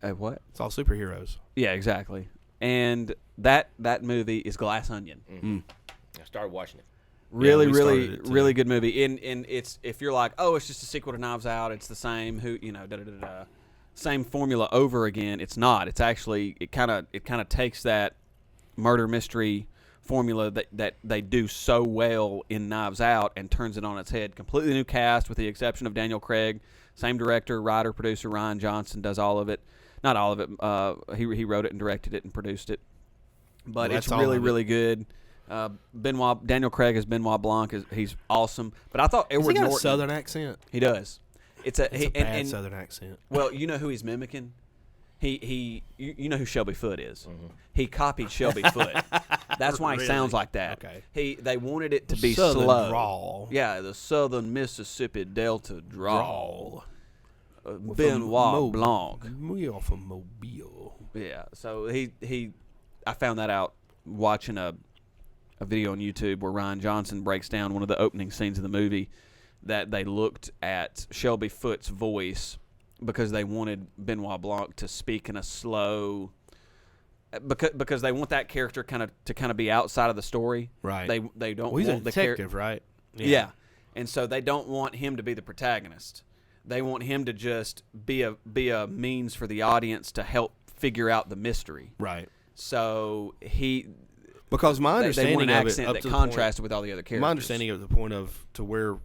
A: But a what?
B: It's all superheroes.
A: Yeah, exactly. And that movie is Glass Onion.
C: Mm-hmm. I started watching it.
A: Really good movie. And it's if you're like, oh, it's just a sequel to Knives Out. It's the same same formula over again. It's not. It's actually it kind of takes that murder mystery formula that they do so well in Knives Out and turns it on its head. Completely new cast with the exception of Daniel Craig. Same director, writer, producer, Ryan Johnson does all of it. Not all of it. He wrote it and directed it and produced it. But it's really good. Daniel Craig as Benoit Blanc. He's awesome. But I thought Edward
B: Norton.
A: Norton.
B: A Southern accent.
A: He does. It's a
B: bad Southern accent.
A: Well, you know who he's mimicking? You know who Shelby Foote is.
C: Mm-hmm.
A: He copied Shelby Foote. That's why he sounds like that.
B: Okay.
A: They wanted it to be
B: Southern
A: slow.
B: drawl.
A: Yeah, the Southern Mississippi Delta drawl.
B: Benoit
A: Benoit Blanc.
B: We are from Mobile.
A: Yeah. So I found that out watching a video on YouTube where Ryan Johnson breaks down one of the opening scenes of the movie that they looked at Shelby Foote's voice because they wanted Benoit Blanc to speak in a slow, because they want that character to be outside of the story.
B: Right.
A: They don't.
B: Well, he's
A: want
B: a detective, right?
A: Yeah. And so they don't want him to be the protagonist. They want him to just be a means for the audience to help figure out the mystery.
B: Right.
A: So
B: because my understanding
A: they want an
B: of
A: accent
B: it,
A: that contrasted with all the other characters.
B: My understanding of the point of to where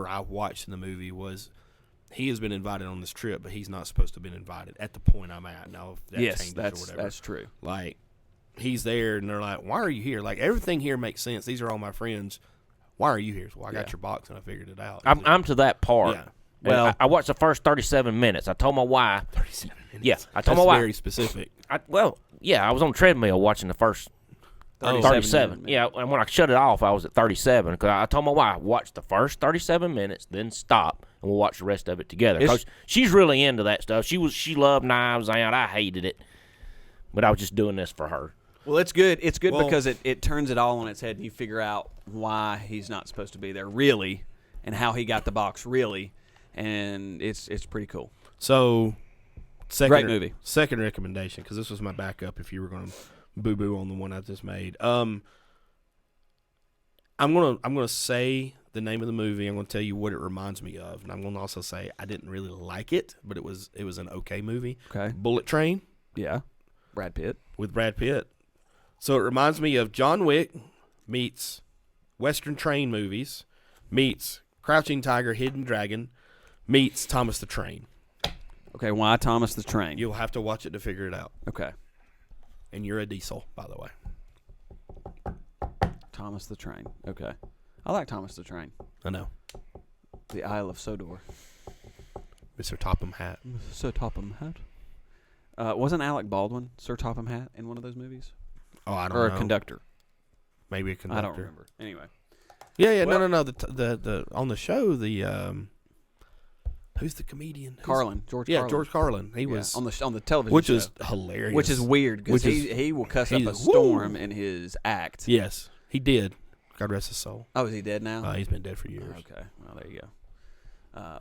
B: I watched in the movie was he has been invited on this trip, but he's not supposed to have been invited at the point I'm at. Now, if that changes or whatever.
A: That's true.
B: Like, he's there, and they're like, why are you here? Like, everything here makes sense. These are all my friends. Why are you here? Well, I got your box, and I figured it out.
C: I'm to that part.
B: Yeah.
C: Well, I watched the first 37 minutes. I told my wife.
B: 37 minutes?
C: Yeah. I told my wife.
B: Very specific.
C: I was on the treadmill watching the first 37. Yeah, and when I shut it off, I was at 37 because I told my wife, watch the first 37 minutes, then stop, and we'll watch the rest of it together. Because she's really into that stuff. She loved Knives Out. I hated it, but I was just doing this for her.
A: Well, it's good. It's good because it turns it all on its head, and you figure out why he's not supposed to be there really, and how he got the box really, and it's pretty cool.
B: So,
A: great movie.
B: Second recommendation, because this was my backup. If you were going to boo-boo on the one I just made. I'm gonna say the name of the movie. I'm gonna tell you what it reminds me of, and I'm gonna also say I didn't really like it, but it was an okay movie.
A: Okay.
B: Bullet Train.
A: Yeah. Brad Pitt.
B: With Brad Pitt. So it reminds me of John Wick meets Western Train movies meets Crouching Tiger, Hidden Dragon meets Thomas the Train.
A: Okay, why Thomas the Train?
B: You'll have to watch it to figure it out.
A: Okay.
B: And you're a diesel, by the way.
A: Thomas the Train. Okay. I like Thomas the Train.
B: I know.
A: The Isle of Sodor.
B: Mr. Topham Hat.
A: Sir Topham Hat. Wasn't Alec Baldwin Sir Topham Hatt in one of those movies?
B: Oh, I don't
A: Or
B: know.
A: a conductor?
B: Maybe a conductor.
A: I don't remember. Anyway.
B: Yeah,
A: Well-
B: no. The on the show, who's the comedian?
A: Carlin. Carlin.
B: George Carlin. He
A: Yeah,
B: was
A: on the television
B: which
A: show.
B: was hilarious.
A: Which is weird because he will cuss up a storm in his act.
B: Yes, he did. God rest his soul.
A: Oh, is he dead now?
B: He's been dead for years.
A: Okay. Well, there you go.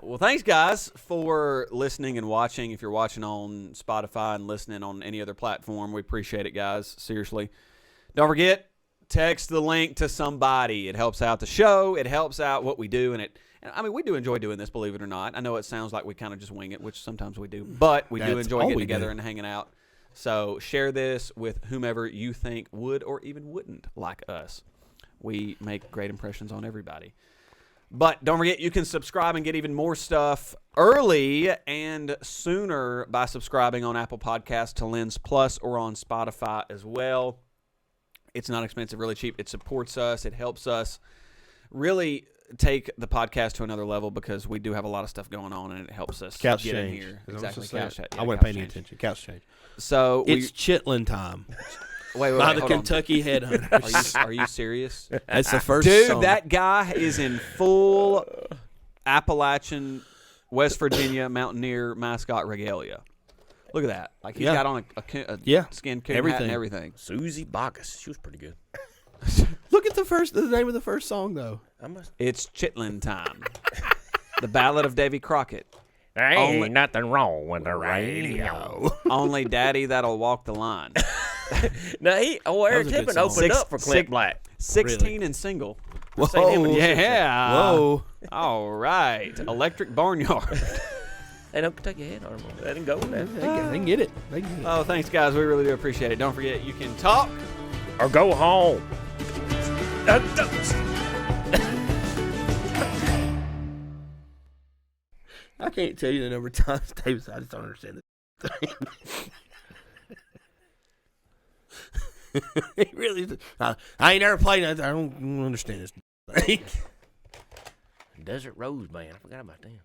A: Well, thanks, guys, for listening and watching. If you're watching on Spotify and listening on any other platform, we appreciate it, guys. Seriously. Don't forget, text the link to somebody. It helps out the show. It helps out what we do. And we do enjoy doing this, believe it or not. I know it sounds like we kind of just wing it, which sometimes we do. But we do
B: That's
A: enjoy
B: all
A: getting
B: we
A: together
B: do.
A: and hanging out. So share this with whomever you think would or even wouldn't like us. We make great impressions on everybody. But don't forget, you can subscribe and get even more stuff early and sooner by subscribing on Apple Podcasts to Lens Plus or on Spotify as well. It's not expensive, really cheap. It supports us. It helps us really take the podcast to another level because we do have a lot of stuff going on, and it helps us
B: Couch
A: get
B: change.
A: in here.
B: Is that what
A: Exactly.
B: you
A: Couch
B: said?
A: change.
B: I wasn't
A: couch
B: paying any
A: change.
B: attention. Couch change.
A: So
B: It's chitlin time
A: wait,
B: by the
A: hold on.
B: Kentucky Headhunters.
A: Are you serious?
B: That's the first
A: Dude,
B: song.
A: that guy is in full Appalachian, West Virginia Mountaineer mascot regalia. Look at that. Like he's
B: Yeah.
A: got on a
B: Yeah.
A: skin coon hat
B: Everything.
A: and everything.
C: Susie Bacchus. She was pretty good.
B: Look at the name of the first song though.
A: It's chitlin time. The Ballad of Davy Crockett.
C: There
A: Only-
C: ain't nothing wrong with the radio.
A: Only daddy that'll walk the line.
C: Now, Eric
B: was a good
C: Tippin
B: song.
C: opened up for Clint Black.
A: 16 and single.
B: Whoa.
A: Yeah.
B: Whoa.
A: All right. Electric Barnyard.
C: Hey, don't take your head on him. Let him go with that.
B: They can get it. They can get it.
A: Oh, thanks, guys. We really do appreciate it. Don't forget, you can talk.
C: Or go home.
B: I can't tell you the number of times David said, I just don't understand it. He really is. I ain't never played that. I don't understand this thing.
C: Desert Rose Band. I forgot about them.